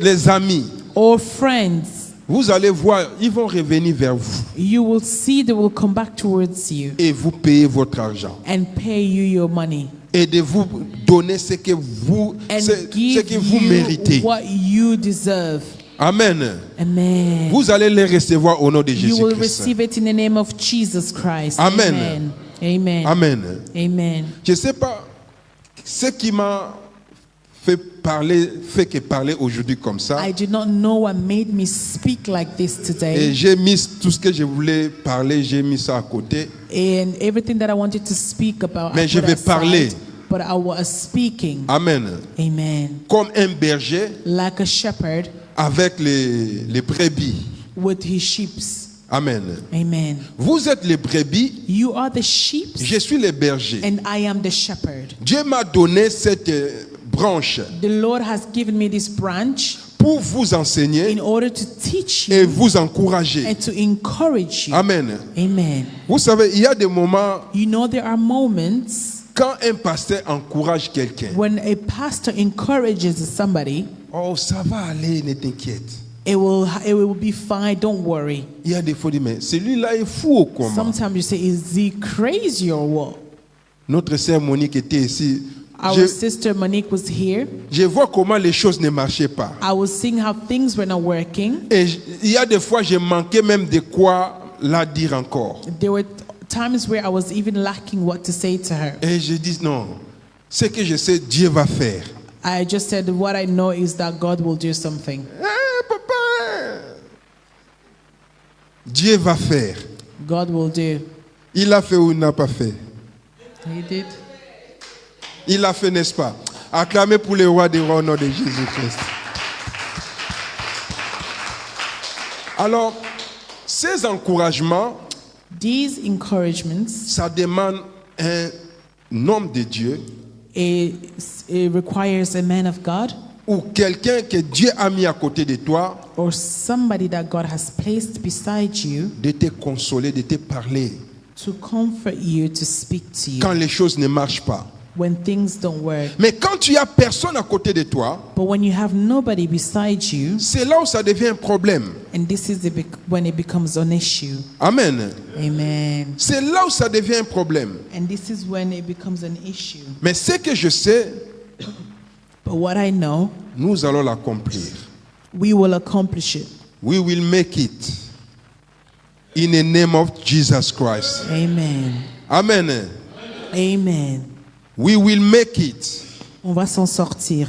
les amis. or friends. Vous allez voir, ils vont revenir vers vous You will see they will come back towards you et vous payer votre argent. and pay you your money Et de vous donner ce que vous, and ce give que vous you méritez. what you deserve. Amen. Amen. Vous allez les recevoir au nom de You will Jésus-Christ. receive it in the name of Jesus Christ. Amen. Amen. Amen. Amen. Amen. Je ne sais pas ce qui m'a fait parler aujourd'hui comme ça. I do not know what made me speak like this Et today. j'ai mis tout ce que je voulais parler, j'ai mis ça à côté. And everything that I wanted to speak about, Mais I je put vais aside, parler. but I was speaking. Amen. Amen. Comme un berger Like a shepherd avec les brebis. with his sheep. Amen. Amen. Vous êtes les brebis, You are the sheep je suis le berger. and I am the shepherd. Dieu m'a donné cette branche The Lord has given me this branch pour vous enseigner in order to teach et you vous encourager. and to encourage you. Amen. Amen. Vous savez, il y a des moments You know, there are moments quand un pasteur encourage quelqu'un. when a pastor encourages somebody, Oh, ça va aller, ne t'inquiète. it will be fine, don't worry. Il y a des fois, dit, mais celui-là est fou ou comment? Sometimes you say, is he crazy or what? Notre sœur Monique était ici. Our sister Monique was here. Je vois comment les choses ne marchaient pas. I was seeing how things were not working. Et il y a des fois, je manquais même de quoi la dire encore. There were times where I was even lacking what to say to her. Et je dis non, ce que je sais, Dieu va faire. I just said, what I know is that God will do something. Papa, Dieu va faire. God will do. Il a fait ou il n'a pas fait? He did. Il a fait, n'est-ce pas? Acclamez pour le roi des rois au nom de Jésus-Christ. Alors, ces encouragements, These encouragements, ça demande un homme de Dieu it requires a man of God ou quelqu'un que Dieu a mis à côté de toi or somebody that God has placed beside you de te consoler, de te parler to comfort you, to speak to you quand les choses ne marchent pas. when things don't work. Mais quand tu as personne à côté de toi, But when you have nobody beside you, c'est là où ça devient un problème. and this is when it becomes an issue. Amen. Amen. C'est là où ça devient un problème. And this is when it becomes an issue. Mais ce que je sais, But what I know, nous allons l'accomplir. we will accomplish it. We will make it. In the name of Jesus Christ. Amen. Amen. Amen. We will make it. On va s'en sortir.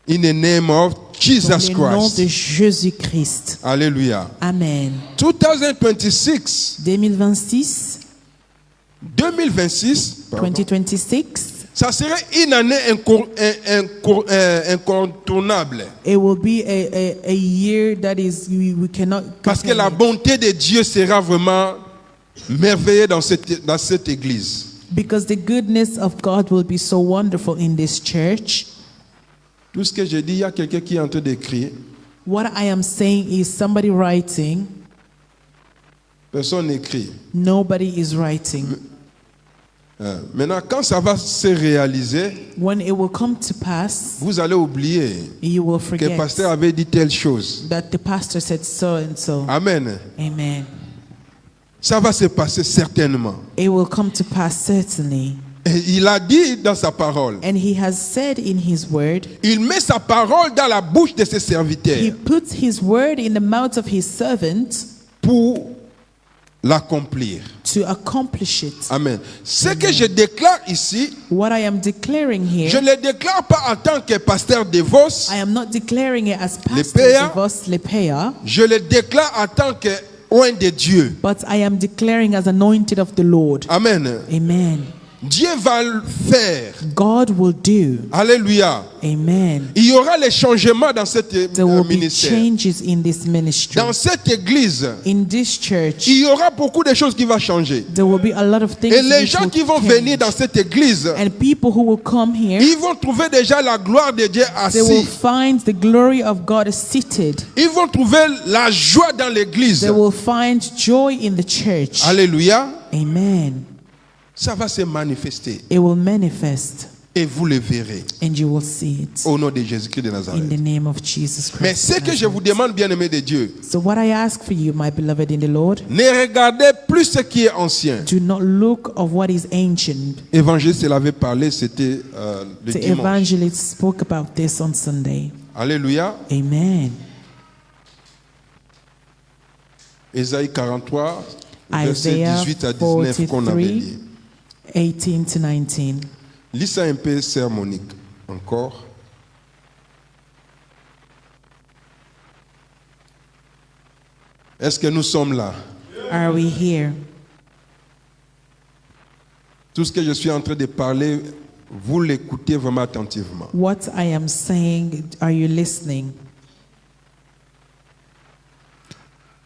In the name of Jesus Dans le nom de Christ. Jésus-Christ. Alléluia. Amen. 2026, 2026, 2026, pardon, 2026, ça serait une année incontournable. it will be a year that is, we cannot Parce que la contain it. bonté de Dieu sera vraiment merveilleuse dans cette église. Because the goodness of God will be so wonderful in this church. Tout ce que je dis, il y a quelqu'un qui est en train d'écrire. What I am saying is somebody writing, Personne n'écrit. nobody is writing. Maintenant, quand ça va se réaliser, When it will come to pass, vous allez oublier you will que le forget pasteur avait dit telle chose. that the pastor said so and so. Amen. Amen. Ça va se passer certainement. It will come to pass certainly. Et il a dit dans sa parole, And he has said in his word, il met sa parole dans la bouche de ses he serviteurs puts his word in the mouth of his servant pour l'accomplir. to accomplish it. Amen. Ce que je déclare ici, What I am declaring je here, ne le déclare pas en tant que pasteur DeVos, I am not declaring it as Pastor Lepea. Devos Lepea, je le déclare en tant que oint de Dieu. but I am declaring as anointed of the Lord. Amen. Amen. Dieu va le faire. God will do. Alléluia. Amen. Il y aura les changements dans cet There will be ministère. changes in this ministry. Dans cette église, In this church, il y aura beaucoup de choses qui vont changer. there will be a lot of things Et les which gens will qui vont change. venir dans cette église, And people who will come here, ils vont trouver déjà la gloire de Dieu they will assis. find the glory of God seated. Ils vont trouver la joie dans l'église. They will find joy in the church. Alléluia. Amen. Ça va se manifester It will manifest et vous le verrez and you will see it au nom de Jésus-Christ de in Nazareth. the name of Jesus Mais Christ. ce que je vous demande, bien-aimés de Dieu, So what I ask for you, my beloved in the Lord, ne regardez plus ce qui est ancien. do not look of what is ancient. Évangéliste l'avait parlé, c'était le The dimanche. evangelist spoke about this on Sunday. Alléluia. Amen. Ésaïe 43, verset Isaiah 18 à 19 qu'on avait 43, lu. 18 to 19. Lis ça un peu, sœur Monique, encore. Est-ce que nous sommes là? Are we here? Tout ce que je suis en train de parler, vous l'écoutez vraiment attentivement. What I am saying, are you listening?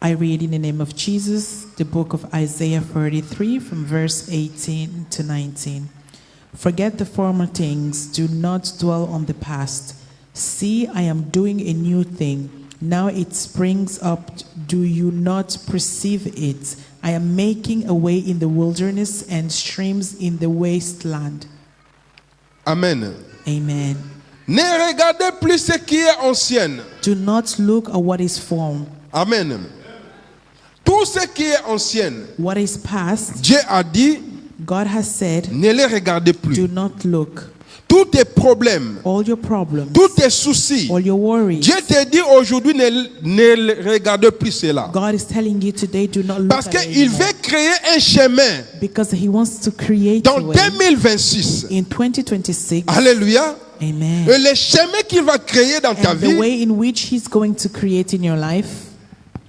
I read in the name of Jesus, the book of Isaiah 43 from verse 18 to 19. Forget the former things, do not dwell on the past. See, I am doing a new thing. Now it springs up, do you not perceive it? I am making a way in the wilderness and streams in the wasteland. Amen. Amen. Ne regardez plus ce qui est ancien. Do not look at what is formed. Amen. Tout ce qui est ancien, What is past, Dieu a dit, God has said, ne les regardez plus. do not look. Tous tes problèmes, All your problems, tous tes soucis, all your worries. Dieu te dit aujourd'hui, ne regarde plus cela. God is telling you today, do not look Parce at it qu'il anymore. veut créer un chemin Because He wants to create dans a way 2026. in 2026. Alléluia. Amen. Et le chemin qu'il va créer dans ta And the vie, way in which He's going to create in your life,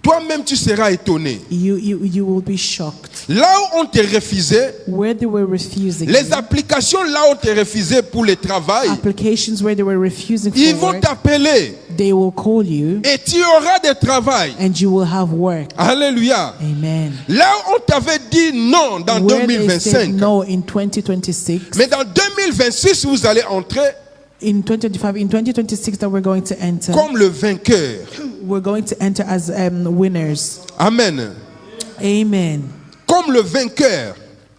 toi-même tu seras étonné. you will be shocked. Là où on te refusait, Where they were refusing les you, applications là où on te refusait pour le travail, applications where they were refusing ils for vont work, t'appeler they will call you et tu auras du travail. and you will have work. Alléluia. Amen. Là où on t'avait dit non dans Where they said 2025, no in 2026, mais dans 2026 vous allez entrer in 2025, in 2026 that we're going to enter, comme le vainqueur. we're going to enter as winners. Amen. Amen. Comme le vainqueur.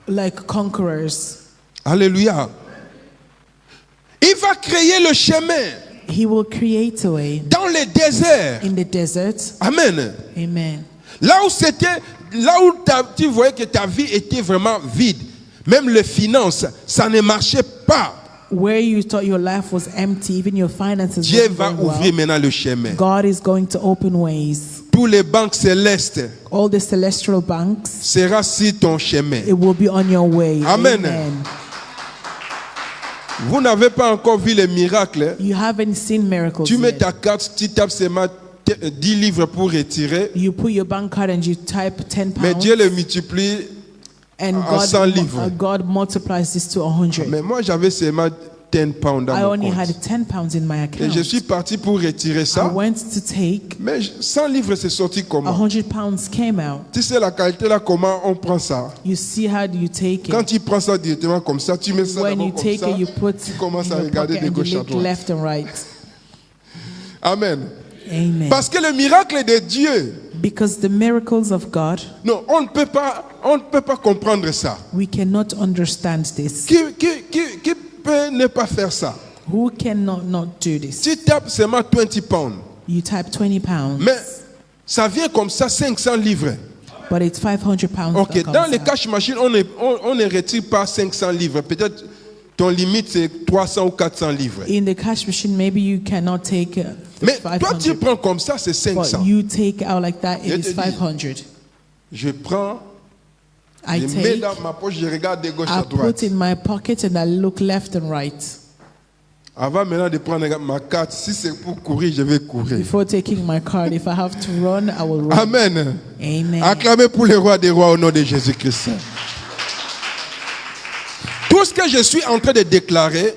Like conquerors. Alléluia. Il va créer le chemin He will create a way dans les déserts. in the desert. Amen. Amen. Là où tu voyais que ta vie était vraiment vide, même les finances, ça ne marchait pas. Where you thought your life was empty, even your finances Dieu wasn't va going ouvrir well, maintenant le chemin. God is going to open ways. Tous les banques célestes All the celestial banks, sera sur ton chemin. it will be on your way. Amen. Amen. Vous n'avez pas encore vu les miracles. You haven't seen miracles Tu mets yet. ta carte, tu tapes seulement 10 livres pour retirer. You put your bank card and you type 10 Mais pounds. Dieu le multiplie. And à 100 livres. God multiplies this to 100. Mais moi, j'avais seulement 10 pounds dans I mon only compte. had 10 pounds in my Et account. je suis parti pour retirer I ça. went to take, Mais 100 livres, c'est sorti comment? 100 pounds came out. Tu sais la qualité là, comment on prend ça? You see how do you take Quand it? tu prends ça directement comme ça, tu mets ça When you d'abord comme take ça. it, you put Tu in commences à your regarder pocket de and you gauche à look droite. left and right. Amen. Amen. Parce que le miracle de Dieu, Because the miracles of God, non, on ne peut pas comprendre ça. we cannot understand this. Qui peut ne pas faire ça? Who cannot not do this? Tu tapes seulement 20 pounds. You type 20 pounds, Mais ça vient comme ça, 500 livres. but it's 500 pounds. Ok, that comes dans les out. cash machines, on ne retire pas 500 livres. Peut-être ton limite c'est 300 ou 400 livres. In the cash machine, maybe you cannot take the Mais toi, tu 500. prends comme ça, c'est 500. But you take out like that, Je it te is dis. 500. Je prends, I je mets take, dans ma poche, je regarde de gauche I à droite. put in my pocket and I look left and right. Avant maintenant de prendre ma carte, si c'est pour courir, je vais courir. Before taking my card, if I have to run, I will run. Amen. Amen. Acclamez pour le roi des rois au nom de Jésus-Christ. Tout ce que je suis en train de déclarer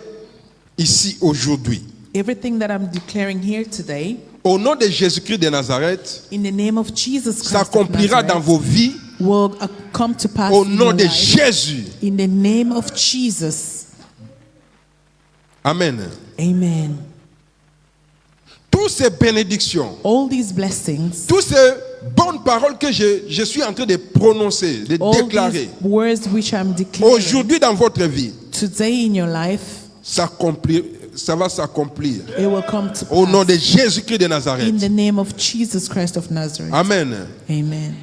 ici aujourd'hui, Everything that I'm declaring here today, au nom de Jésus-Christ de Nazareth, in the name of Jesus Christ of s'accomplira dans Nazareth, vos vies will come to pass au in nom your de life. Jésus. In the name of Jesus. Amen. Amen. Toutes ces bénédictions, All these blessings, toutes ces bonnes paroles que je suis en train de prononcer, de all déclarer, these words which I'm declaring aujourd'hui dans votre vie, today in your life, ça va s'accomplir it will come to au nom de pass Jésus-Christ de in Nazareth. the name of Jesus Christ of Nazareth. Amen. Amen.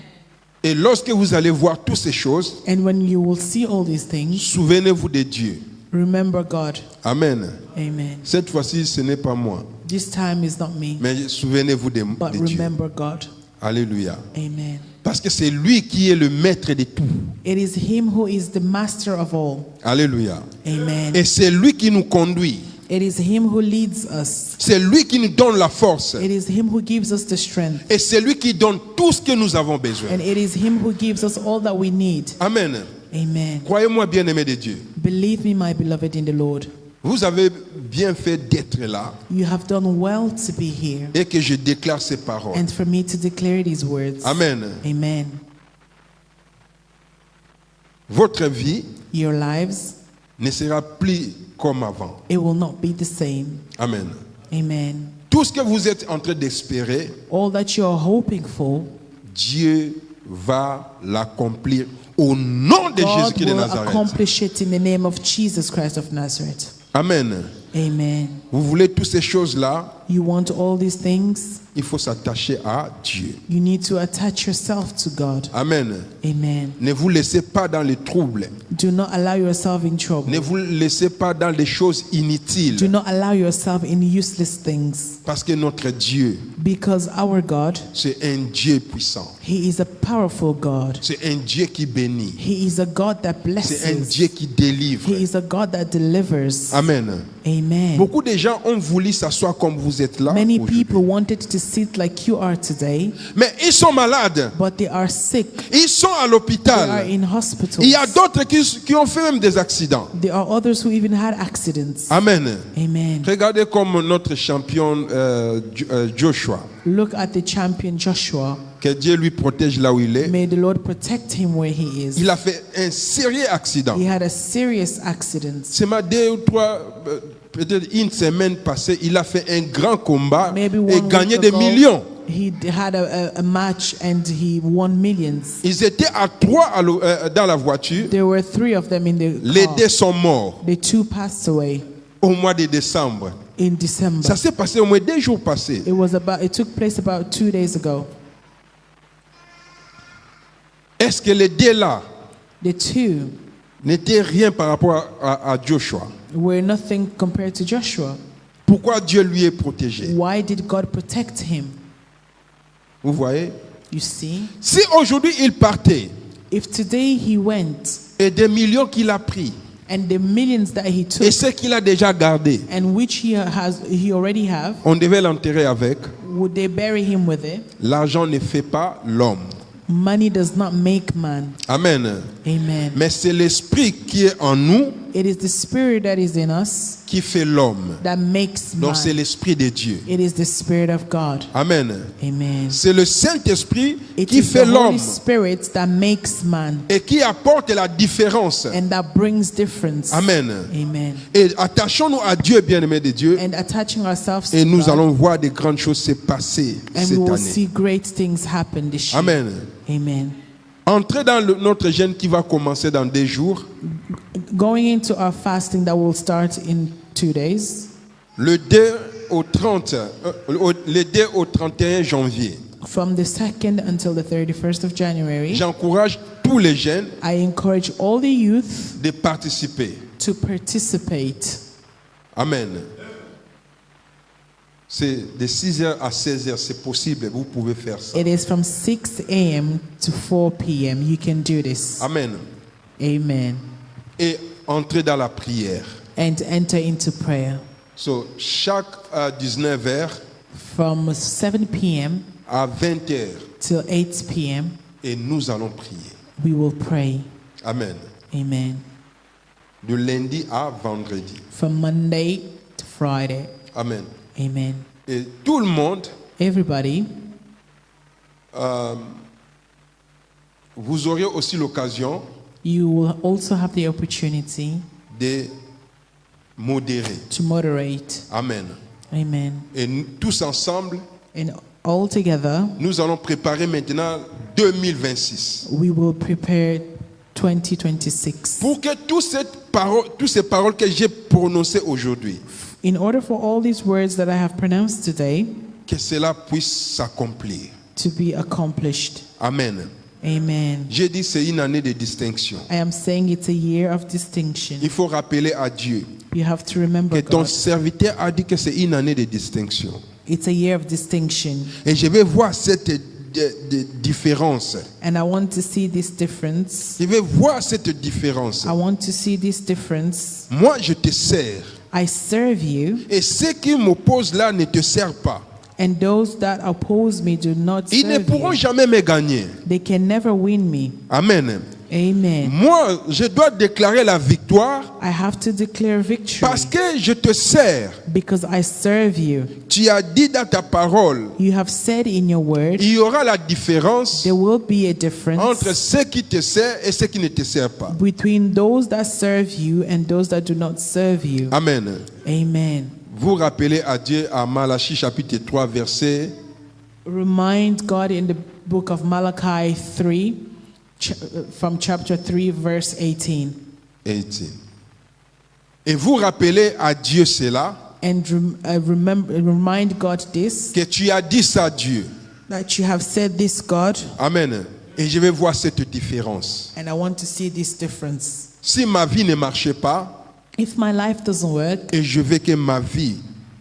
Et lorsque vous allez voir toutes ces choses, And when you will see all these things, souvenez-vous de Dieu. remember God. Amen. Amen. Cette fois-ci, ce n'est pas moi, This time is not me, mais souvenez-vous de but Dieu. remember God. Alléluia. Amen. Parce que c'est lui qui est le maître de tout. It is Him who is the master of all. Alléluia. Amen. Et c'est lui qui nous conduit. It is Him who leads us. C'est lui qui nous donne la force. It is Him who gives us the strength. Et c'est lui qui donne tout ce que nous avons besoin. And it is Him who gives us all that we need. Amen. Amen. Croyez-moi, bien-aimé de Dieu. Believe me, my beloved in the Lord. Vous avez bien fait d'être là You have done well to be here et que je déclare ces paroles. and for me to declare these words. Amen. Amen. Votre vie Your lives, ne sera plus comme avant. it will not be the same. Amen. Amen. Tout ce que vous êtes en train d'espérer, All that you are hoping for, Dieu va l'accomplir au nom de God Jésus-Christ de will Nazareth. accomplish it in the name of Jesus Christ of Nazareth. Amen. Amen. Vous voulez toutes ces choses-là, You want all these things? il faut s'attacher à Dieu. You need to attach yourself to God. Amen. Amen. Ne vous laissez pas dans les troubles. Do not allow yourself in Ne trouble. vous laissez pas dans des choses Do inutiles. not allow yourself in useless things. Parce que notre Dieu, Because our God, c'est un Dieu puissant. He is a powerful God. C'est un Dieu qui bénit. He is a God that C'est un blesses. Dieu qui délivre. He is a God that delivers. Amen. Amen. Beaucoup de gens ont voulu s'asseoir comme vous êtes là. Many aujourd'hui. people wanted to sit like you are today, Mais ils sont malades. but they are sick. Ils sont à They are l'hôpital. in hospitals. Il y a d'autres qui ont fait même des accidents. There are others who even had accidents. Amen. Amen. Regardez comme notre champion Joshua. Look at the champion Joshua. Que Dieu lui protège là où il est. May the Lord protect him where he is. Il a fait un sérieux accident. He had a serious accident. C'est ma 2 ou 3, peut-être une semaine passée, il a fait un grand combat Maybe et 1 gagné week des ago, millions. he had a match and he won millions. Ils étaient à 3 dans la voiture. There were 3 of them in the Les car. 2 sont morts The 2 passed away au mois de décembre. in December. Ça s'est passé au moins 2 jours passés. It took place about 2 days ago. Est-ce que les 2 là The 2 n'étaient rien par rapport à Joshua? were nothing compared to Joshua. Pourquoi Dieu lui est protégé? Why did God protect him? Vous voyez? You see, Si aujourd'hui il partait if today he went et des millions qu'il a pris, And the millions that he Et took ce qu'il a déjà gardé, and which he already have, on devait l'enterrer avec. would they bury him with it? L'argent ne fait pas l'homme. Money does not make man. Amen. Amen. Mais c'est l'esprit qui est en nous It is the spirit that is in us qui fait l'homme. that makes Donc c'est man. l'esprit de Dieu. It is the spirit of God. Amen. Amen. C'est le Saint-Esprit It qui is fait the l'homme Holy Spirit that makes man et qui apporte la différence. and that brings difference. Amen. Amen. Et attachons-nous à Dieu, bien-aimé de Dieu, And attaching ourselves et to nous God, allons voir des grandes choses se passer and we cette will année. see great things happen this year. Amen. Amen. Entrez dans notre jeûne qui va commencer dans 2 jours. Going into our fasting that will start in 2 days, Le 2 au 31 janvier. from the 2nd until the 31st of January. J'encourage tous les jeunes I encourage all the youth de participer. to participate. Amen. C'est de 6h à 16h, c'est possible, vous pouvez faire ça. It is from 6 a.m. to 4 p.m. You can do this. Amen. Amen. Et entrez dans la prière. And enter into prayer. So, chaque 19h From 7 p.m. à 20h, till 8 p.m. et nous allons prier. we will pray. Amen. Amen. De lundi à vendredi. From Monday to Friday. Amen. Amen. Et tout le monde, Everybody, vous aurez aussi l'occasion you will also have the opportunity de modérer. to moderate. Amen. Amen. Et nous, tous ensemble, And all together, nous allons préparer maintenant 2026. we will prepare 2026. Pour que toutes ces paroles que j'ai prononcées aujourd'hui, In order for all these words that I have pronounced today que cela puisse s'accomplir. to be accomplished. Amen. Amen. J'ai dit c'est une année de distinction. I am saying it's a year of distinction. Il faut rappeler à Dieu You have to remember que ton God. serviteur a dit que c'est une année de distinction. It's a year of distinction. Et je vais voir cette différence. And I want to see this difference. Je vais voir cette différence. I want to see this difference. Moi, je te sers. I serve you, Et ceux qui m'opposent là ne te servent pas. and those that oppose me do not Ils ne serve pourront you. jamais me gagner. They can never win me. Amen. Amen. Moi, je dois déclarer la victoire I have to declare victory parce que je te sers. because I serve you. Tu as dit dans ta parole, You have said in your word il y aura la différence there will be a difference entre ceux qui te servent et ceux qui ne te servent pas. between those that serve you and those that do not serve you. Amen. Amen. Vous rappelez à Dieu à Malachie chapitre 3 verset Remind God in the book of Malachi 3, from chapter 3, verse 18. 18. Et vous rappelez à Dieu cela, And remind God this, que tu as dit ça à Dieu. that you have said this, God, Amen. Et je vais voir cette différence. and I want to see this difference. Si ma vie ne marchait pas, If my life doesn't work, et je veux que ma vie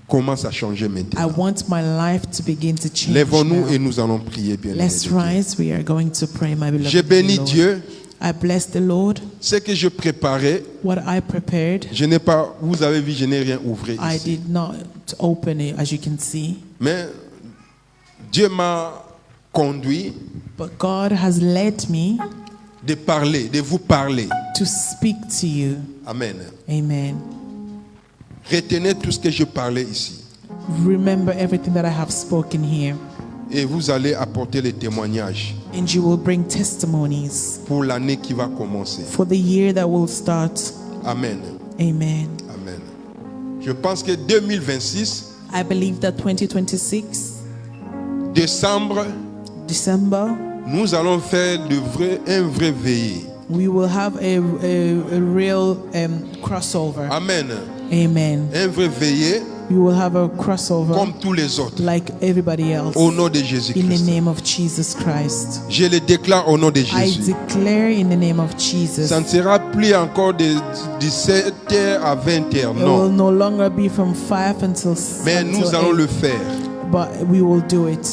commence à changer I maintenant. want my life to begin to change. Lèvons-nous et now. nous allons prier bien. Let's rise. We are going to pray, my beloved Je bénis Lord. Dieu. I bless the Lord. Ce que je préparais, What I prepared, je n'ai pas, vous avez vu, je n'ai rien ouvert I ici. did not open it, as you can see. Mais Dieu m'a conduit But God has led me de parler, de vous parler. to speak to you. Amen. Amen. Retenez tout ce que je parlais ici. Remember everything that I have spoken here, Et vous allez apporter les témoignages and you will bring testimonies pour l'année qui va commencer. for the year that will start. Amen. Amen. Amen. Je pense que 2026, I believe that 2026, décembre, December, nous allons faire un vrai veillée. we will have a real crossover. Amen. Amen. Un vrai veillée We will have a crossover comme tous les autres. like everybody else. Au nom de In the Jésus-Christ. name of Jesus Christ. Je le déclare au nom de I Jésus. declare in the name of Jesus. Ça ne sera plus encore de 17h à 20h. It will Non. no longer be from 5 until Mais nous allons le faire. but we will do it.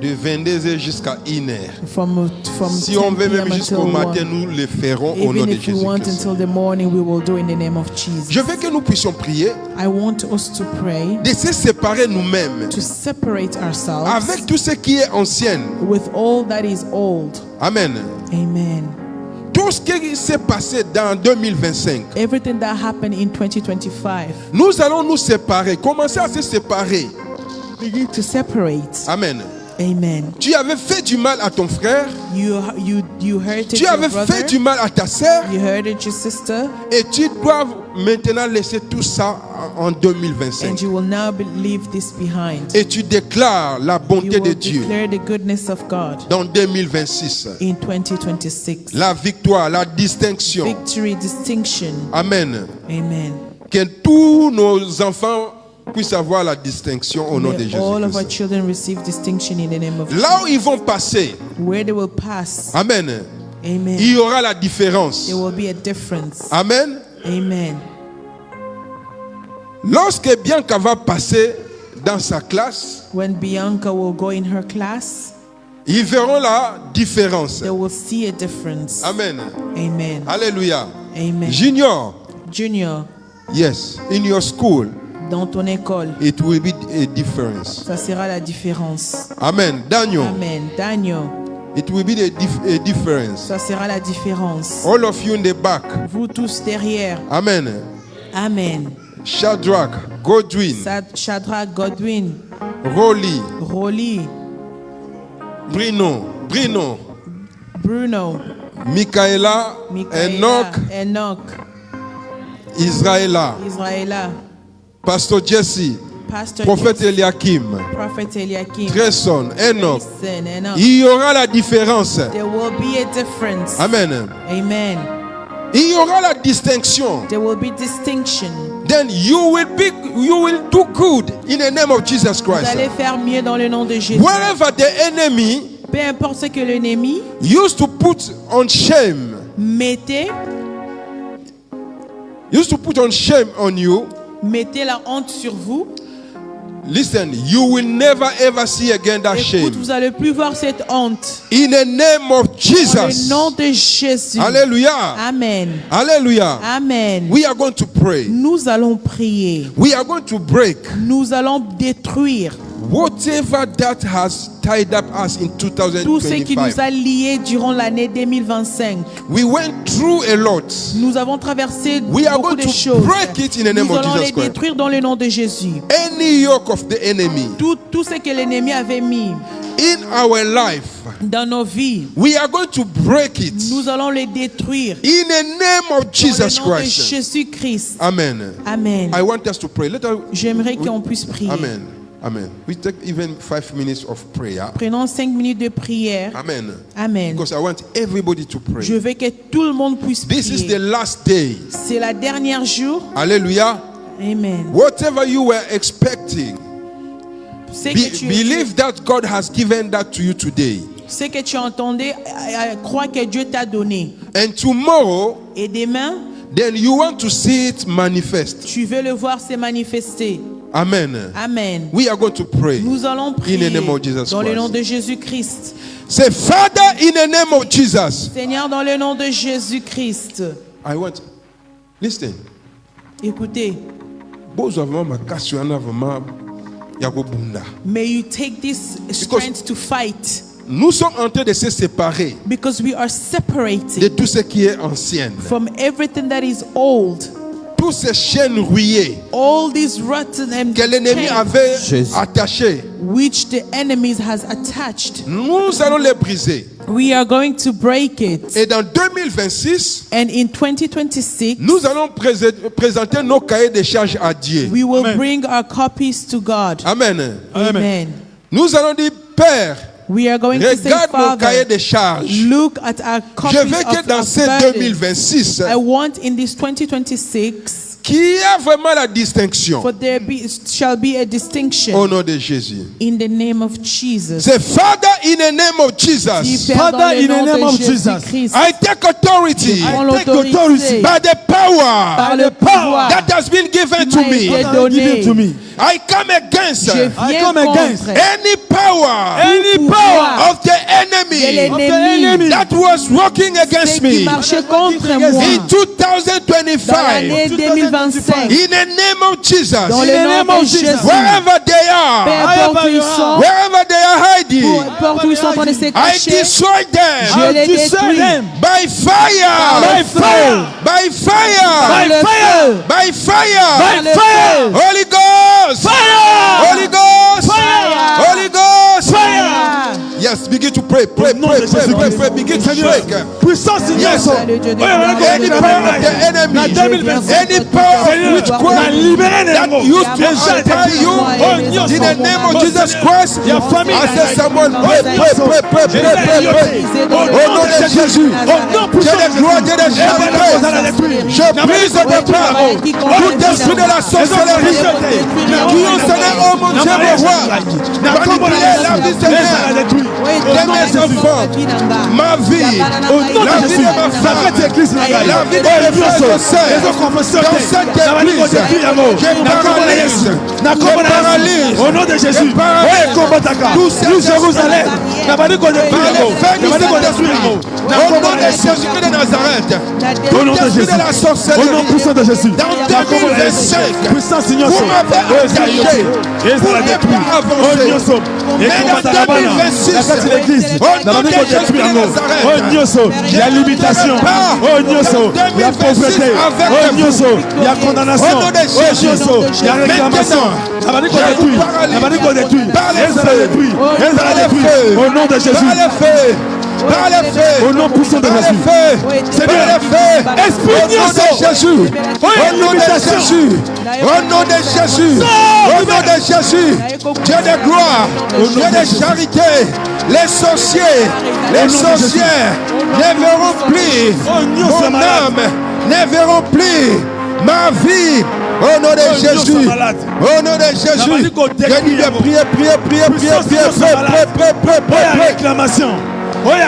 De 22h jusqu'à 1h. From Si on 10 veut même p.m. jusqu'au until matin, 1. nous le ferons au nom Even de if we want Jésus-Christ. until the morning, we will do in the name of Jesus. Je veux que nous puissions prier I want us to pray de se séparer nous-mêmes to separate ourselves avec tout ce qui est ancien. with all that is old. Amen. Amen. Tout ce qui s'est passé dans 2025, Everything that happened in 2025, nous allons nous séparer, commencer à se séparer. we need to separate. Amen. Amen. Tu avais fait du mal à ton frère, You hurted tu your avais brother, fait du mal à ta sœur, you hurted your sister, et tu dois maintenant laisser tout ça en 2025. and you will now leave this behind. Et tu déclares la You bonté de will Dieu declare the goodness of God dans 2026. in 2026. La victoire, la distinction. Victory, distinction. Amen. Amen. Que tous nos enfants puissent avoir la distinction au nom de May all of our Jésus-Christ. children receive distinction in the name of Là où ils vont passer, where they will pass. Amen, Amen. il y aura la différence. There will be a difference. Amen. Amen. Lorsque Bianca va passer dans sa classe, When Bianca will go in her class, ils verront la différence. they will see a difference. Amen. Amen. Alléluia. Amen. Junior, Junior, yes, in your school, dans ton école, it will be a difference. ça sera la différence. Amen. Daniel, Amen. Daniel, it will be a difference. ça sera la différence. All of you in the back. Vous tous derrière. Amen. Amen. Shadrach, Godwin, Shadrach, Godwin, Rolly, Rolly, Bruno, Bruno, Michaela, Michaela, Enoch, Enoch, Israëla, Israëla, Pastor Jesse, Pastor Prophète Jesse, Eliakim, Prophet Eliakim, Tresson, Enoch. Grayson, Enoch. Il y aura la différence. There will be a difference. Amen. Amen. Il y aura la distinction. There will be distinction. Then you will do good in the name of Jesus Vous Christ. allez faire mieux dans le nom de Jésus. Wherever the enemy Peu importe ce que l'ennemi used to put on shame mettez on you, la honte sur vous. listen, you will never ever see again that Écoute, shame. vous n'allez plus voir cette honte. In the name of Dans le Jesus. nom de Jésus. Hallelujah. Amen. Hallelujah. Amen. We are going to pray. Nous allons prier. We are going to break Nous allons détruire whatever that has tied up us in tout ce qui nous 2025. a liés durant l'année 2025. We went through a lot. Nous avons traversé We are beaucoup going de to choses. break it in the name Nous of allons Jesus les Christ. détruire dans le nom de Jésus. Any yoke of the enemy Tout ce que l'ennemi avait mis in our life, dans nos vies, we are going to break it nous allons les détruire in the name of dans Jesus le nom de Christ. Jésus-Christ. Amen. Amen. I want us to pray. J'aimerais qu'on puisse prier. Amen. Amen. We take even 5 minutes of prayer. Prenons 5 minutes de prière. Amen. Amen. Because I want everybody to pray. Je veux que tout le monde puisse This is the prier. last day. C'est la dernière jour. Hallelujah. Amen. Whatever you were expecting, Ce que tu believe that God has given that to you today. ce que tu entendais, crois que Dieu t'a donné. And tomorrow, Et demain, then you want to see it manifest. tu veux le voir se manifester. Amen. Amen. We are going to pray. Nous allons prier In the name of Jesus dans le Christ. nom de Jésus-Christ. Say, Father, in the name of Jesus. Seigneur, dans le nom de Jésus-Christ. I want. Listen. Écoutez, may you take this strength to fight. Nous sommes en train de se séparer Because we are de separated tout ce qui est ancien. from everything that is old. Toutes ces chaînes rouillées All these rotten and que l'ennemi chains avait Jésus. attachées, which the enemies has attached. nous allons les briser. We are going to break it. Et dans 2026, And in 2026, nous allons présenter nos cahiers de charges à Dieu. we will Amen. bring our copies to God. Amen. Amen. Nous allons dire, Père, We are going to say, regarde nos cahiers Father, de charges. look at our Je copies veux que of dans our ces burdens. 2026, I want in this 2026 Qu'il y a vraiment la distinction. For there shall be a distinction Au nom de Jésus. in the name of Jesus. Say, Father, in the name of Dis, Jesus, Père, dans Father, le in the nom name de of Jesus, Jésus-Christ, I take authority prends I take authority l'autorité by the power par le pouvoir that has been given qui to m'a été me. donné. Give it to me. I come against Je I viens come against contre any power Any power of the de enemy of the l'ennemi enemy that was working against ceux qui me marchaient contre against moi in dans 2025. l'année 2025. In the name of Jesus, Dans In le the nom name de of Jésus, Jesus. wherever they peu are, importe où ils sont, wherever they are peu hiding, importe où ils sont en train de se I cacher, destroy them je les destroy détruis them by par fire, le feu, by par fire, le feu, by fire. par le feu. Holy Ghost, Holy Ghost, Holy Ghost. Fire. Yes, begin to pray, pray, Au nom pray, de pray, pray, Jésus-Christ. pray. Begin to Seigneur, break puissance Yes. Seigneur. Le Dieu de any power of the enemy, any power of Seigneur, witchcraft libéré that used to occupy you. In the name of Jesus Christ, I say someone pray, pray, pray, pray, pray, pray, pray. Au nom de Jésus, Dieu de gloire, Dieu de charité, je brise de part tout esprit de la sorcellerie qui ont sonné, oh mon Dieu, mon roi, manipuler la vie de mes enfants, ma vie, la vie de ma femme, la vie de mes frères et sœurs, dans cette église, je paralyse, Au nom de Jésus, tous ces Jérusalem, par les faits du Saint-Esprit, au nom de Jésus-Christ de Nazareth, Au nom tout de esprit Jésus. de la Au nom sorcellerie, puissant de Jésus. dans 2025, Puissant Seigneur. vous m'avez attaché pour ne pas avancer. Mais dans 2026, au nom de Jésus de Nazareth, il y a limitation. Oh Nyoso, il y a pauvreté. Oh Nyoso, il y a condamnation. Au nom de Oh Jésus. Nyoso, il y a réclamation. Ça va dire qu'on détruit. Ça va dire qu'on détruit. Et ça la détruit. Et ça la détruit. Au nom de Jésus. par le feu, par le feu, Au nom puissant de par le Jésus. feu, par le feu, Esprit au nom de Jésus, au nom de Jésus, au nom de Jésus, au nom de Jésus, Dieu de gloire, Dieu de charité, les sorciers, les sorcières ne verront plus mon âme, ne verront plus ma vie. Au nom de Jésus, au nom de Jésus, je dis de prier, prier, prier, prier, prier, prier, prier, prier, prier. Réclamation.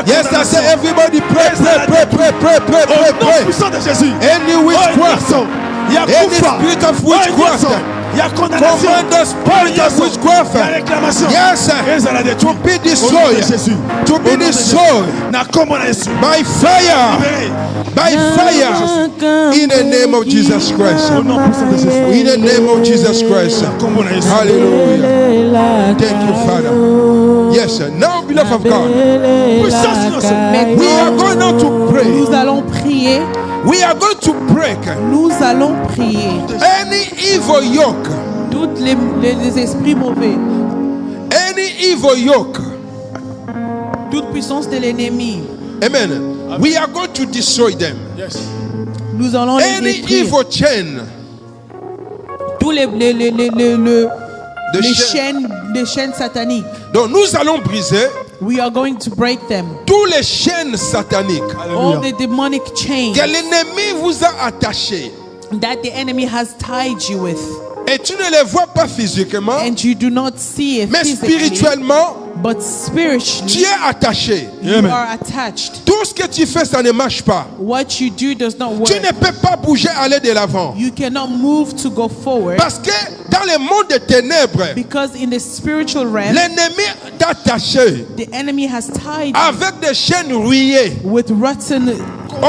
Yes, I say everybody pray, pray, pray, pray, pray, pray, pray, pray. Puissant de Jésus. Any witchcraft, Il y a any Koufa. spirit of witchcraft, Il y a condamnation. command the spirit of Il y a witchcraft, réclamation. yes, Et ça la to détruit. be destroyed, to be destroyed Na comme on a su. by fire, by fire, in the name of Jesus Christ, Au nom puissant de Jésus. in the name of Jesus Christ. Comme on a su. Hallelujah. Thank you, Father. Yes, now, beloved of God, Puissance innocente. we are going now to pray. Nous allons prier. We are going to break Nous allons prier. any evil yoke, Tous les esprits mauvais, any evil yoke. toute puissance de l'ennemi, Amen. We are going to destroy them. Yes. nous allons les Any détruire. evil chain, Tous les the les chaînes sataniques. donc nous allons briser We are going to break them. tous les chaînes sataniques All the demonic chains que l'ennemi vous a attachés. that the enemy has tied you with, Et tu ne les vois pas physiquement, and you do not see it mais physically, spirituellement, but tu spiritually es attaché. you Amen. are attached. Tout ce que tu fais, ça ne marche pas. What you do does not Tu work. ne peux pas bouger, aller de l'avant. You cannot move to go forward Parce que dans le monde des ténèbres, because in the spiritual realm, l'ennemi t'a attaché the enemy has tied you avec des chaînes rouillées. with rotten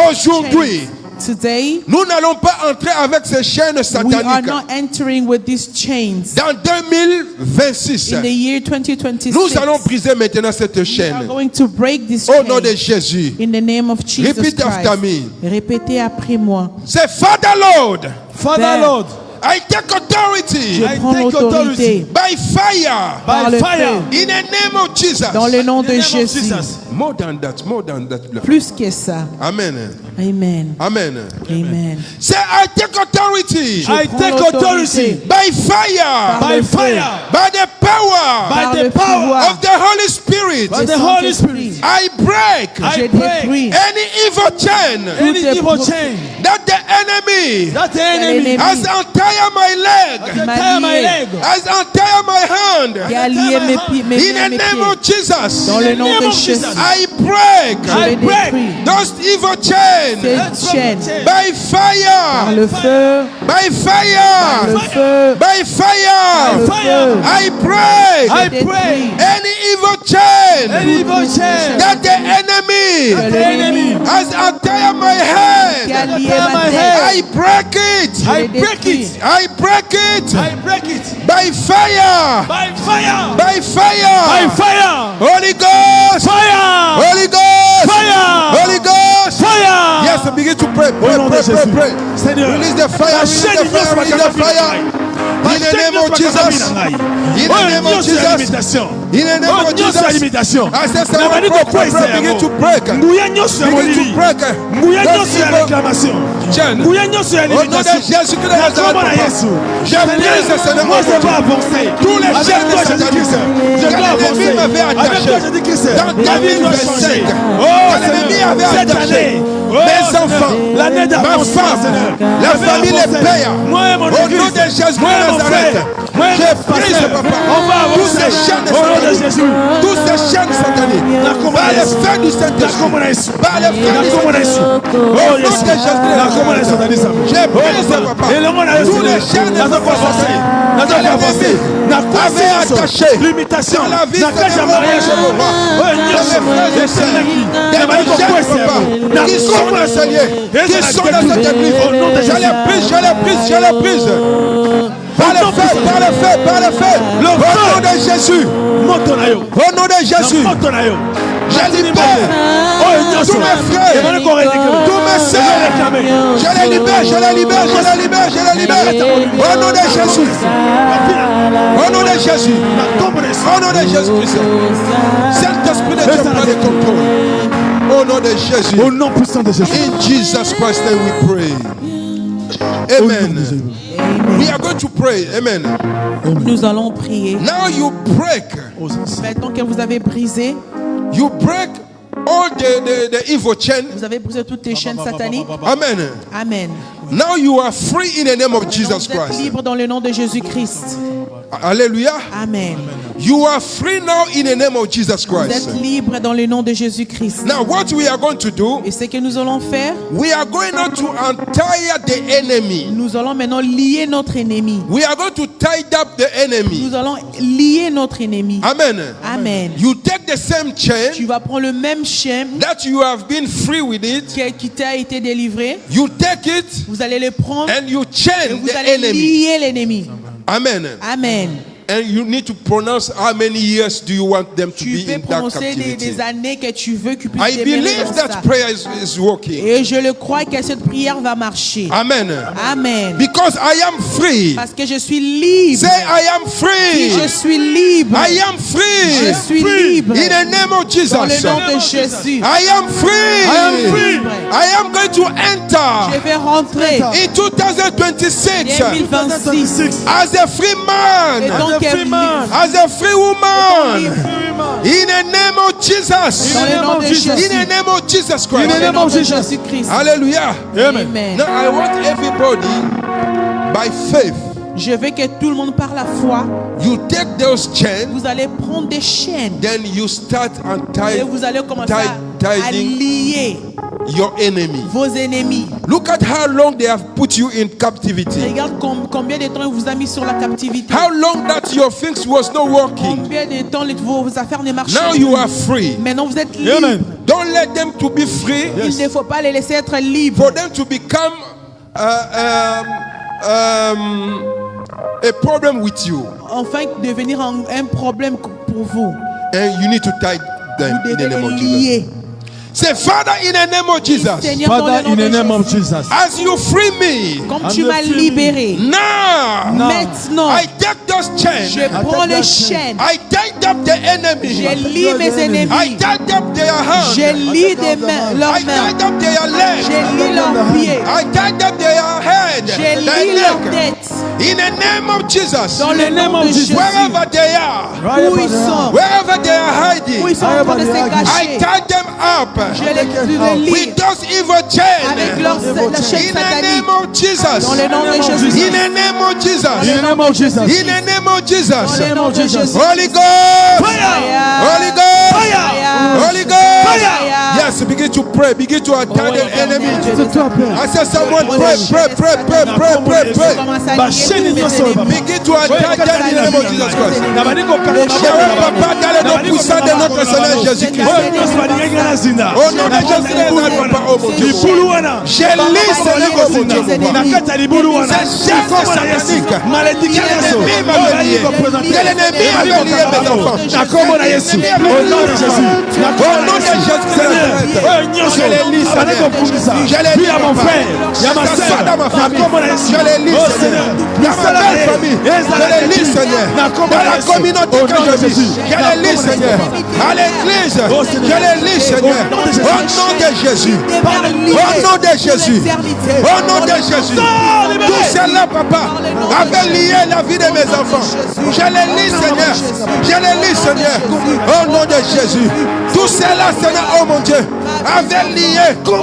Aujourd'hui, chains. Today, nous n'allons pas entrer avec ces chaînes we are sataniques. not entering with these chains. Dans 2026, In the year 2026, nous allons briser maintenant cette we are chaîne. going to break this Au nom de chain Jésus. in the name of Jesus Repeat after Christ. me. Répétez après moi. C'est Father Lord, Father Père. Lord. I take authority Je prends take l'autorité by fire par By le fire. feu in the name of Jesus. dans le nom In the de name of Jésus. Jesus. More than that, more than that. Plus que ça. Amen. Amen. Amen. Amen. Say I take authority I prends take l'autorité authority by fire, by le feu. fire, by the power by Par the le power pouvoir of the Holy Spirit. by du the Holy Saint-Esprit. Spirit. I break I Je break détruis any evil chain any Toutes les evil pro- chain that the enemy enemy L'ennemi has untied my leg, qui m'a lié, has untied my hand. qui a lié mes pieds, mes In mains, the mes name pieds. of Jesus, Dans le nom de Jésus, I break je les détruis. those evil chains Ces chaînes, by par fire, le feu, by par fire, le feu, by par fire. le feu. I break Je détruis any evil chain that the que enemy l'ennemi has untied my qui a hand. lié ma tête. I break it. Je les détruis. I break it break it by fire. by fire. By fire. By fire. Holy Ghost. Fire. Holy Ghost. Fire. Holy Ghost. Fire. Yes, begin to pray. Au Pray, nom de pray, pray, Jésus. pray. Seigneur, Release the fire. la Release chaîne the de fire. Dieu Release the soit fire. In the name of Jesus. In the name of Jesus. In the name of Jesus. I said, someone pray, begin to break. Begin to break. Chain. Au nom de Jésus-Christ de Nazareth, je brise ce nom. Tous les chaînes de satanisme que l'ennemi m'avait attachés dans 2025, que l'ennemi avait attaché mes enfants, ma femme, la famille, les pères, au nom de Jésus-Christ de Nazareth, je brise, papa, tous ces chaînes sataniques, tous ces chaînes sataniques, par le feu du Saint-Esprit, par le feu du Saint-Esprit, au nom de Jésus-Christ, je brise, papa, tous les chaînes sataniques que l'ennemi avait attachées dans la vie de mes frères et sœurs, des jeunes, papa, qui sont enseignés, qui sont dans cette église. Je les prise, je les prise, je les prise. Par le feu, par le feu, par le feu. Au nom de Jésus. Au nom de Jésus. Je libère tous mes frères, tous mes sœurs. Je les libère, je les libère, je les libère, je les libère. Au nom de Jésus. Au nom de Jésus. Au nom de Jésus-Christ. Saint-Esprit de Dieu, prends le contrôle. Au nom de Jésus. Au nom puissant de Jésus. In Jesus Christ's name we pray. Amen. We are going to pray. Amen. Nous allons prier. Now you break. Maintenant que vous avez brisé, You break all the evil chain. vous avez brisé toutes les chaînes sataniques. Amen. Amen. Now you are free in the name of Jesus Vous êtes Christ. libre dans le nom de Jésus-Christ. Hallelujah. Amen. You are free now in the name of Jesus Vous Christ. êtes libre dans le nom de Jésus-Christ. Now what we are going to do, Et ce que nous allons faire, we are going now to untie the enemy. nous allons maintenant lier notre ennemi. We are going to tie up the enemy. Nous allons lier notre ennemi. Amen. Amen. You take the same Tu chain vas prendre le même chaîne that you have been free with it. qui t'a été délivré. You take it Vous allez le prendre and you et chain vous the allez enemy. lier l'ennemi. Amen. Amen. And you need to pronounce how many years do you want them to Tu be peux in that prononcer captivity. des années que tu veux qu'ils puissent I demeurer believe dans that ça. prayer is working. Et je le crois que cette prière va marcher. Amen. Amen. Because I am free. Parce que je suis libre. Say I am Si free. je suis libre. I am free. Je suis libre. In the name of Jesus. Dans le nom de Jésus. I am free. I am free. I am going to Je enter vais rentrer in 2026 2026 as a free man. et donc As a free woman. In the name of Jesus. dans le nom de Jésus. In the name of Jesus Dans Christ. le nom de Jésus-Christ. Hallelujah. Amen. Now I want everybody by faith. Je veux que tout le monde par la foi, You take those chains, vous allez prendre des chaînes then you start et untying vous allez commencer à lier your enemy. vos ennemis. Look at how long they have put you in captivity. Regarde combien de temps il vous a mis sur la captivité. How long that your things was not working. Combien de temps vos affaires ne marchaient Now plus. you are free. Maintenant vous êtes libre. Amen. Don't let them to be free. Il ne faut pas les laisser être libres. For them to become a problem with you. Enfin devenir un problème pour vous. And you need to tie them Vous in the devez name of les Jesus. lier. Say, Father, in the name of Jesus, Seigneur, dans le Father, nom in de the name of Jésus, Jesus. as you free me, comme I'm tu the m'as free libéré, now maintenant, I take those chains. je prends les chaînes, I tied up the enemy. je lis mes I ennemis, tied up their hands. je lis leurs I mains, tied up their legs. je lis leurs pieds, I tied up their head. je Their lis leurs neck. têtes, In the name of Jesus. Dans le nom de Jésus. Wherever they are. Où ils sont. Wherever they are hiding. Où ils sont en train de se I cacher. tie them up. Je les lie With those evil chains. avec la chaîne In the satanique. name of Jesus. Dans le nom de Jésus. In the name of Jesus. In the name of Jesus. In the name of Dans Jesus. le nom de Jésus. Holy Ghost. Fire. Holy Ghost. Fire. Holy Ghost. Fire. Yes, begin to pray. Begin to attack the enemy. I said someone pray. Begin to attack them in the name of Jesus Christ. Papa, dans le nom puissant de notre Seigneur Jésus-Christ. Au nom de Jésus-Christ, oh mon Dieu. Je lis Seigneur, oh mon Dieu. C'est chaque satanique. L'ennemi m'avait lié. L'ennemi m'avait lié mes enfants. Au nom de Jésus. Au nom de Jésus. Je les lis Seigneur. Je les lis mon frère. Il y a ma soeur. Je les lis Seigneur. Dans ma belle famille. Je les lis Seigneur. Dans la communauté que je vis. Je les lis Seigneur. À l'église. Je les lis Seigneur. Au nom de Jésus. Au nom de Jésus. Au nom de Jésus. Tout cela, papa, avait lié la vie de mes enfants. Je les lis Seigneur. Je les lis Seigneur. Au nom de Jésus. Tout cela, Seigneur, oh mon Dieu, avait lié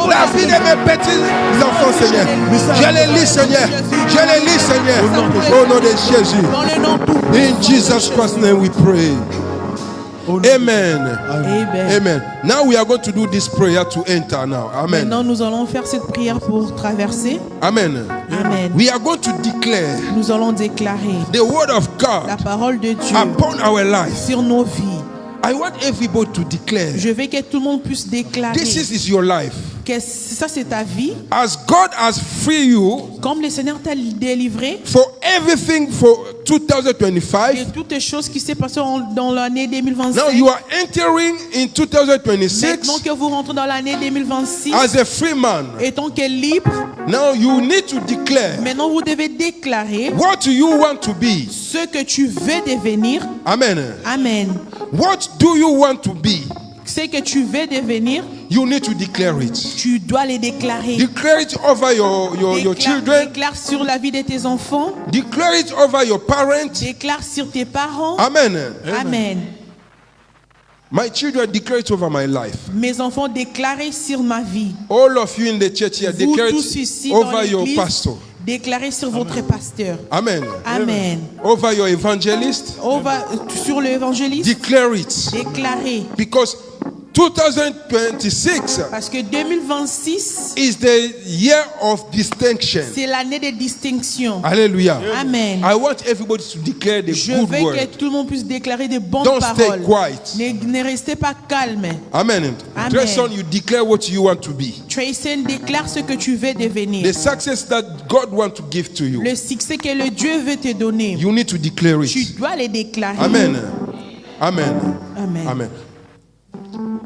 la vie de mes petits enfants, Seigneur. Je les lis Seigneur. Je les lis Seigneur. Au nom de Jésus. In Jesus Christ's name we pray. Amen. Amen. Amen. Now we are going to do this prayer to enter now. Amen. Maintenant, nous allons faire cette prière pour traverser. Amen. Amen. We are going to declare Nous allons déclarer the word of la God parole de Dieu upon our life. sur nos vies. I want everybody to declare Je veux que tout le monde puisse déclarer this is your life. que ça c'est ta vie. As God has freed you Comme le Seigneur t'a délivré for everything for de 2025, toutes les choses qui s'est passées dans l'année 2025. now you are entering in 2026 Maintenant que vous rentrez dans l'année 2026, as a free man. étant que libre, Now you need to declare maintenant vous devez déclarer what you want to be. ce que tu veux devenir. Amen. Amen. What do you want to be? Ce que tu veux devenir, You need to declare it. tu dois les déclarer. Declare it over your children. Déclare sur la vie de tes enfants. Declare it over your parents. Déclare sur tes parents. Amen. Amen. My children, declare it over my life. Mes enfants, déclarez sur ma vie. All of you in the church here, Vous declare tous it ici dans over your l'église, pastor. déclarez sur votre pasteur. Amen. Amen. Over your evangelist. Sur l'évangéliste, Declare it. déclarez. Because 2026 Parce que 2026, is the year of distinction. c'est l'année de distinction. Hallelujah. Amen. I want everybody to declare the Je good veux que word. tout le monde puisse déclarer de bonnes Don't stay paroles. quiet. Ne restez pas calme. Amen. Amen. Grayson, you declare what you want to be. Trayson, déclare ce que tu veux devenir. The success that God wants to give to you. Le succès que le Dieu veut te donner, You need to declare tu it. dois les déclarer. Amen. Amen. Amen. Amen.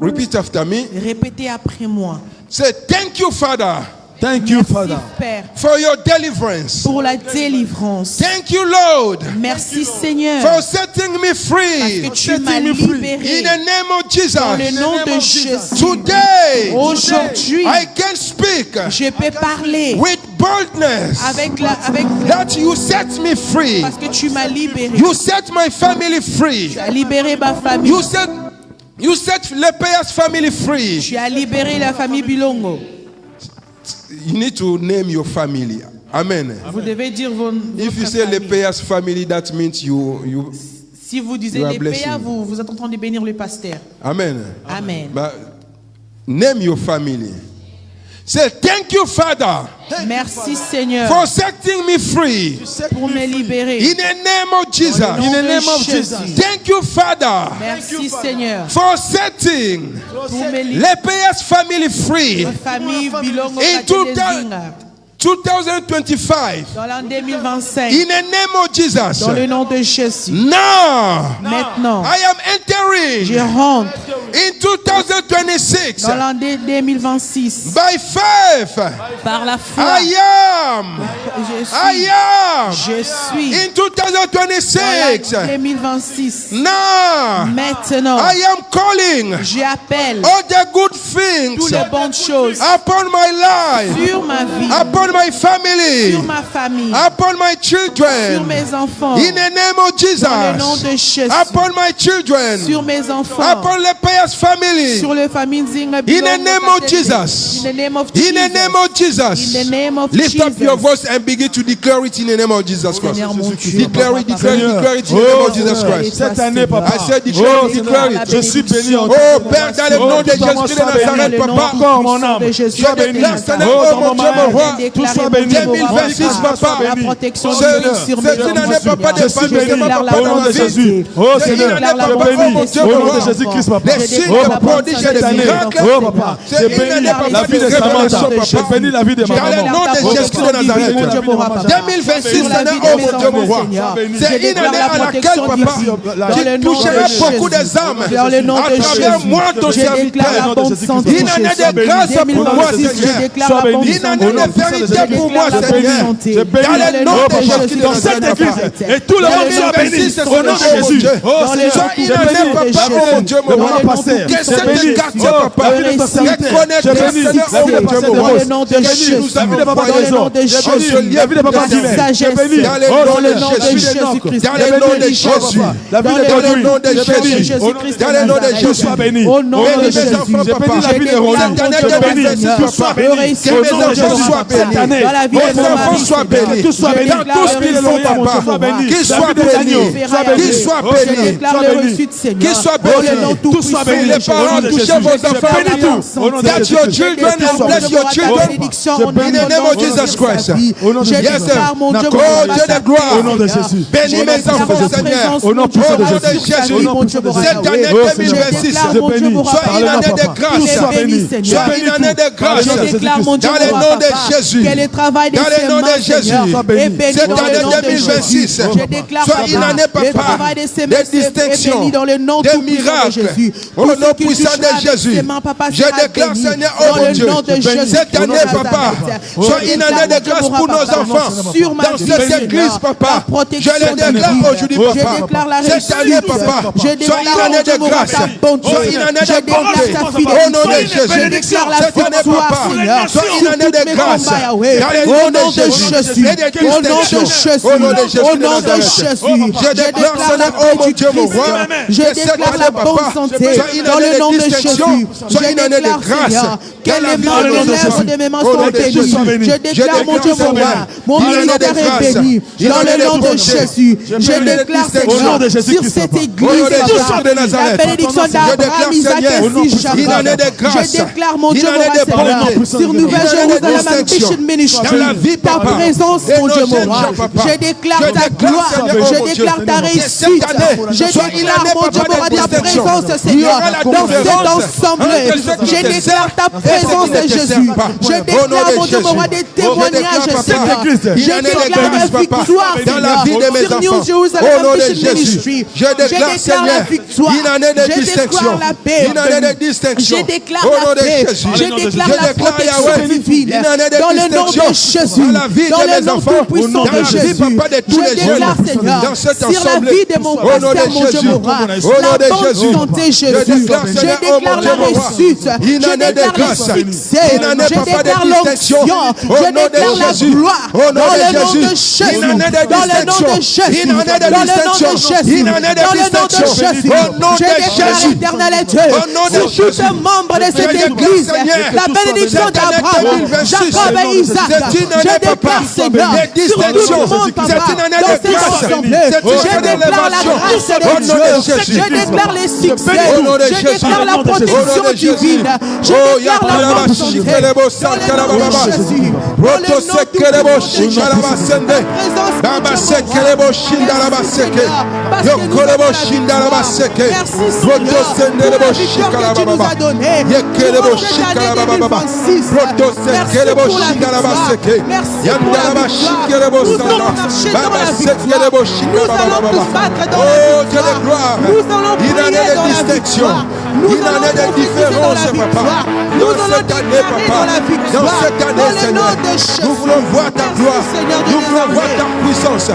Repeat after me. Répétez après moi. Say, thank you, Father, Thank you, Merci, Father. Père, for your deliverance. pour la délivrance. Thank you, Lord, Merci, Seigneur, for setting me parce free. que tu m'as In libéré. the name of Dans le Jesus. nom de Jésus. Today, Aujourd'hui, I can speak je peux parler with boldness avec that you set me free. parce que tu m'as libéré. You set my family free. Tu as libéré ma famille. You set Lepea's family free. Tu as libéré la famille Bilongo. You need to name your family. Amen. Vous devez dire If you votre say famille. Lepea's family, that means you. Si vous disiez You are les blessing. PA, vous êtes en train de bénir le pasteur. Amen. Amen. But name your family. Say, thank you, Father, Merci Seigneur for setting me free. pour me libérer. In the name of Jesus. Au nom In the de name of Jésus. Jesus. Thank you, Father, Merci Seigneur for setting pour me libérer. Lepea's family free. Ma famille Bilongo In Kadezinga. 2025. Dans l'an 2025. In the name of Jesus. Dans le nom de Jésus. Now, Maintenant, I am entering je rentre in 2026 dans l'année 2026. by faith. Par la foi, I am I am. Je suis. In 2026. 2026. Now. Maintenant. I am calling. J'appelle. All the good things. Toutes les bonnes choses. Upon my life. Sur ma vie. Upon my family. Sur ma famille. Upon my children. Sur mes enfants. In the name of Jesus. Dans le nom de Jésus. Upon my children. Sur mes enfants. Upon the Pius family. Sur les familles In the name of Jesus. In the name of In the name of Jesus. In the name of Lift Jesus. up your voice and begin to declare it in the name of Jesus Christ. Seigneur mon Dieu. Declare it, declare it, declare it in the name of Jesus Christ. Cette année, papa. I said declare it, declare it. Je suis béni en Oh Père, dans le nom de Jésus de Nazareth, papa. Encore mon âme. Sois béni. Oh mon Dieu, mon roi. Tout soit béni. 2026, papa. La protection C'est une année, papa, de famille, papa, Au dans nom ma de vie. Jésus. Oh Seigneur, C'est une année, je papa, bénis. mon Dieu, Au mon nom de roi. Jésus-Christ, papa. Les signes, Oh les papa, prodiges et cette les année. miracles. Oh papa, C'est je une bénis année, papa, la vie de de Samantha. révélation, Je papa. bénis la vie de ma Dans le maman. nom de Jésus de Nazareth. 2026, c'est une année, oh mon Dieu, mon roi. C'est une année à laquelle, papa, tu toucheras beaucoup des âmes à travers moi, ton serviteur. Une année de grâce pour moi, Seigneur. Une année de vérité pour moi, Seigneur. Dans le nom de Jésus Dans cette église. Et tout le monde soit béni. Au nom de Jésus. Sois une année, papa, oh mon Dieu, mon roi. Que cette quartier, papa, reconnaître le Seigneur, oh mon Dieu, mon roi. Dans le nom de Jésus. La vie de papa Trésor. La vie de papa Divin. Sagesse. Dans le nom de Jésus. Dans le nom de Jésus. La vie de Dans le nom de Jésus. Jésus. Dans le nom de Tout soit Jésus. béni. Au nom de Bénis Jésus. mes enfants, Je bénis papa. la vie de Roland. Cette année Je bénis. 2026, Tout soit papa. béni. Que mes enfants soient bénis. Cette année. Dans la vie de Mes mon enfants mari, soient bénis. Tout soit béni. Dans tout ce qu'ils font, papa. Qu'ils soient bénis. Qu'ils soient Je bénis. déclare le reçu de Seigneur. Qu'ils soient Dans le nom bénis. tout Tout soit puissant. béni. Les parents, touchez vos enfants. Bénis tout. Au nom de That Jésus. your children and bless your children. In the name of Jesus Christ. Au nom de Je Jésus. déclare mon Dieu, Oh Dieu de gloire. Au nom de Jésus. Bénis mes enfants, Seigneur. Au nom puissant de Au nom de Jésus. Jésus. Au nom puissant de Jésus. Cette année Oh, 2026, Seigneur, je bénis. soit une année de grâce. Tout soit béni. Soit une année de grâce. Je déclare mon Dieu, Dans le nom de Jésus. Quel est le travail des Dans le nom séments, de Jésus. Seigneur, est béni Cette dans le année nom de 2026, Jésus. Je déclare, soit une année, le papa, travail des séments de distinction, est béni dans le nom de tout puissant de miracles. Jésus. Au Tout nom ce qui puissant touchera de avec Jésus. séments, papa, Je sera déclare, béni. Seigneur, oh Dans mon le Dieu, nom de Jésus. cette année, papa, soit une année de grâce pour nos enfants. Sur ma Dans vie, cette Seigneur, église, papa, la protection je le déclare divine. aujourd'hui, Je papa. déclare la Cette réussite. année, papa, Je soit déclare une année de grâce. ta bonté. Soit une année Je de déclare bonté. ta Au fidélité. nom de Je Jésus. déclare la Cette année, victoire, papa, Seigneur. soit une année Sur de tous mes grâce. combats, Yahweh. Dans le Au nom nom de de Jésus. Jésus. Et des Au nom de distinctions. Jésus. Au nom de Jésus Au de nom de Nazareth. Jésus. Je déclare, Seigneur, oh mon Dieu, mon roi. Je que cette déclare la année, bonne papa, santé. soit une Dans année le nom de de distinction. Jésus. Soit une année de déclare, grâce. Seigneur, que Dans la les vie membres de des nos lèvres enfants. de mes mains Au nom sont de bénis. Jésus. Je déclare, mon Dieu, mon roi, mon une année de ministère est grâce. béni. Une Dans année le de nom de bonté. Jésus. Je Une année de déclare, distinction. Seigneur, Au nom de Jésus sur Christ, cette papa. église, Au nom de papa, Jésus de la Nazareth. bénédiction Je déclare, d'Abraham, Isaac Seigneur, et Jacob. une année de grâce. Je déclare, mon Une Dieu, mon année roi, de Seigneur, bonté. sur Une Nouvelle année de Jérusalem distinction. Mission Ministry. Dans la vie, Ta papa, présence, de mon nos Dieu, mon jeunes roi. gens, papa. Je déclare Je ta déclare, gloire. Seigneur, oh Je mon déclare Dieu, ta que réussite. cette année Je soit une déclare, année, mon Dieu, papa, mon roi, de ta distinction. présence, Il y Seigneur, aura la dans cette conférence. assemblée. Entre ceux qui Je te déclare ta servent présence, et ceux qui ne te Jésus. servent pas. Je Au nom déclare, de mon Dieu, mon roi, Jésus. des témoignages, Je déclare, Seigneur. papa, Je une année de déclare la grâce, papa, victoire, dans la Seigneur, vie de mes sur New enfants. Jerusalem Au nom de Mission Jésus. Ministry. Je déclare, la Seigneur, victoire. une année de Je distinction. déclare la paix. Une année de distinction. Je déclare Au la nom de paix. Jésus. Je déclare Je la déclare, protection Yahweh, divine. une année de Dans le nom de distinction. Jésus. Dans la vie Dans de le mes nom enfants. tout puissant Dans de la vie, Jésus. papa, de tous les Je déclare, jeunes. Seigneur, Dans cette sur la assemblée. vie de mon Au nom pasteur, de mon Dieu, Jésus. mon roi. Au nom La de bonne Jésus. santé, Je Jésus. déclare, Je Seigneur, oh mon déclare Dieu, la mon roi. réussite. Une Je année de déclare grâce. le succès. Une année, Je papa, de déclare distinction. l'onction. Au Je nom de déclare la Jésus. gloire. Au nom Dans de le nom de Jésus. Jésus. Une année de Dans le nom distinction. de Jésus. Une année de Dans le nom de distinction. Jésus. Une année de Dans le nom de distinction. Jésus. Au nom Je de déclare Jésus. l'éternel est Dieu. Au nom de Sur tout Jésus. membre de cette déclare, église. Seigneur, La bénédiction cette année d'Abraham, 2026, Jacob et Isaac. c'est une année, Je papa, déclare, Seigneur, de sur tout distinction. le monde, papa, C'est une année dans de cette grâce. assemblée. C'est une Je année déclare la d'élévation. grâce Au de nom de Dieu. Jésus. Je déclare les succès. Au nom de Je Jésus. déclare la Au nom protection de Jésus. divine. Je Oh, déclare la Yakaraba, bonne santé. Shikelebo, Dans le nom Sankarababa. de Jésus. Dans le Roto nom tout Sekelebo, puissant de Jésus. Shikaraba, Sende. Ta présence, mon Baba Dieu, mon Sekelebo, roi. Shindaraba, Merci, Seke. Seigneur, parce que nous Yokorebo, avons la Shindaraba, victoire. Seke. Merci, Roto Seigneur, Sendelebo, pour la victoire que tu nous as donnée. Yekelebo, Durant cette année Shikarababa. 2026. Roto Merci Sekelebo, pour la Shindaraba, victoire. Seke. Merci pour la Yandaraba, victoire. Shikelebo, Nous Sanda. allons marcher dans Baba la Sekelebo, victoire. Nous allons Shikarababa. nous battre dans Oh, la Dieu de victoire. gloire. Nous allons Une année prier de dans la distinction. victoire. Nous allons prophétiser dans la victoire. Nous allons déclarer dans la victoire. Dans le nom de Jésus. Nous voulons voir ta gloire. Nous voulons voir ta puissance.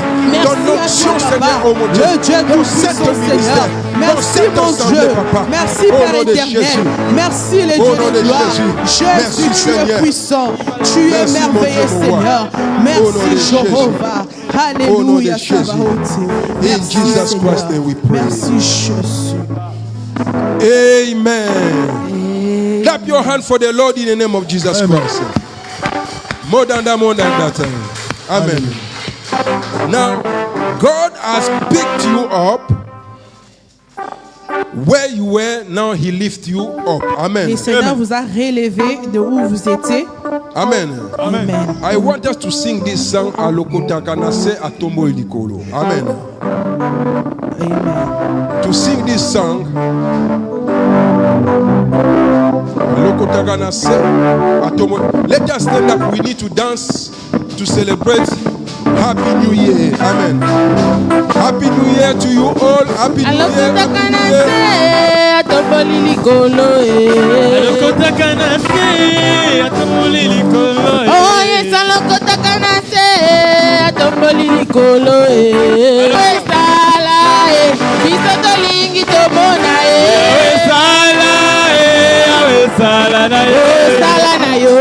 Ton onction, Seigneur, oh mon Dieu. Le Dieu Pour cette ministère. Merci mon Dieu. Merci Père éternel. Merci les dieux de gloire. Jésus, tu es puissant. Tu es merveilleux, Seigneur. Merci Jéhovah. Alléluia. In Jesus Christ's name we pray. Merci Jésus. Amen. Clap your hand for the Lord in the name of Jesus Christ. More than that. Amen. Now, God has picked you up where you were. Now He lifts you up. Amen. Le Seigneur vous a relevé de où vous étiez. Amen. Amen. I want us to sing this song Alokota Kanase Atombo Ilikolo. Amen. Amen. To sing this song Alokota Kanase Atombo. Let us stand up. We need to dance to celebrate Happy New Year. Amen. Happy New Year to you all. Happy New Year. Happy New Year. Oh yes, alokota kanase atomboli likolo sala biso tolingi tomona sala na yo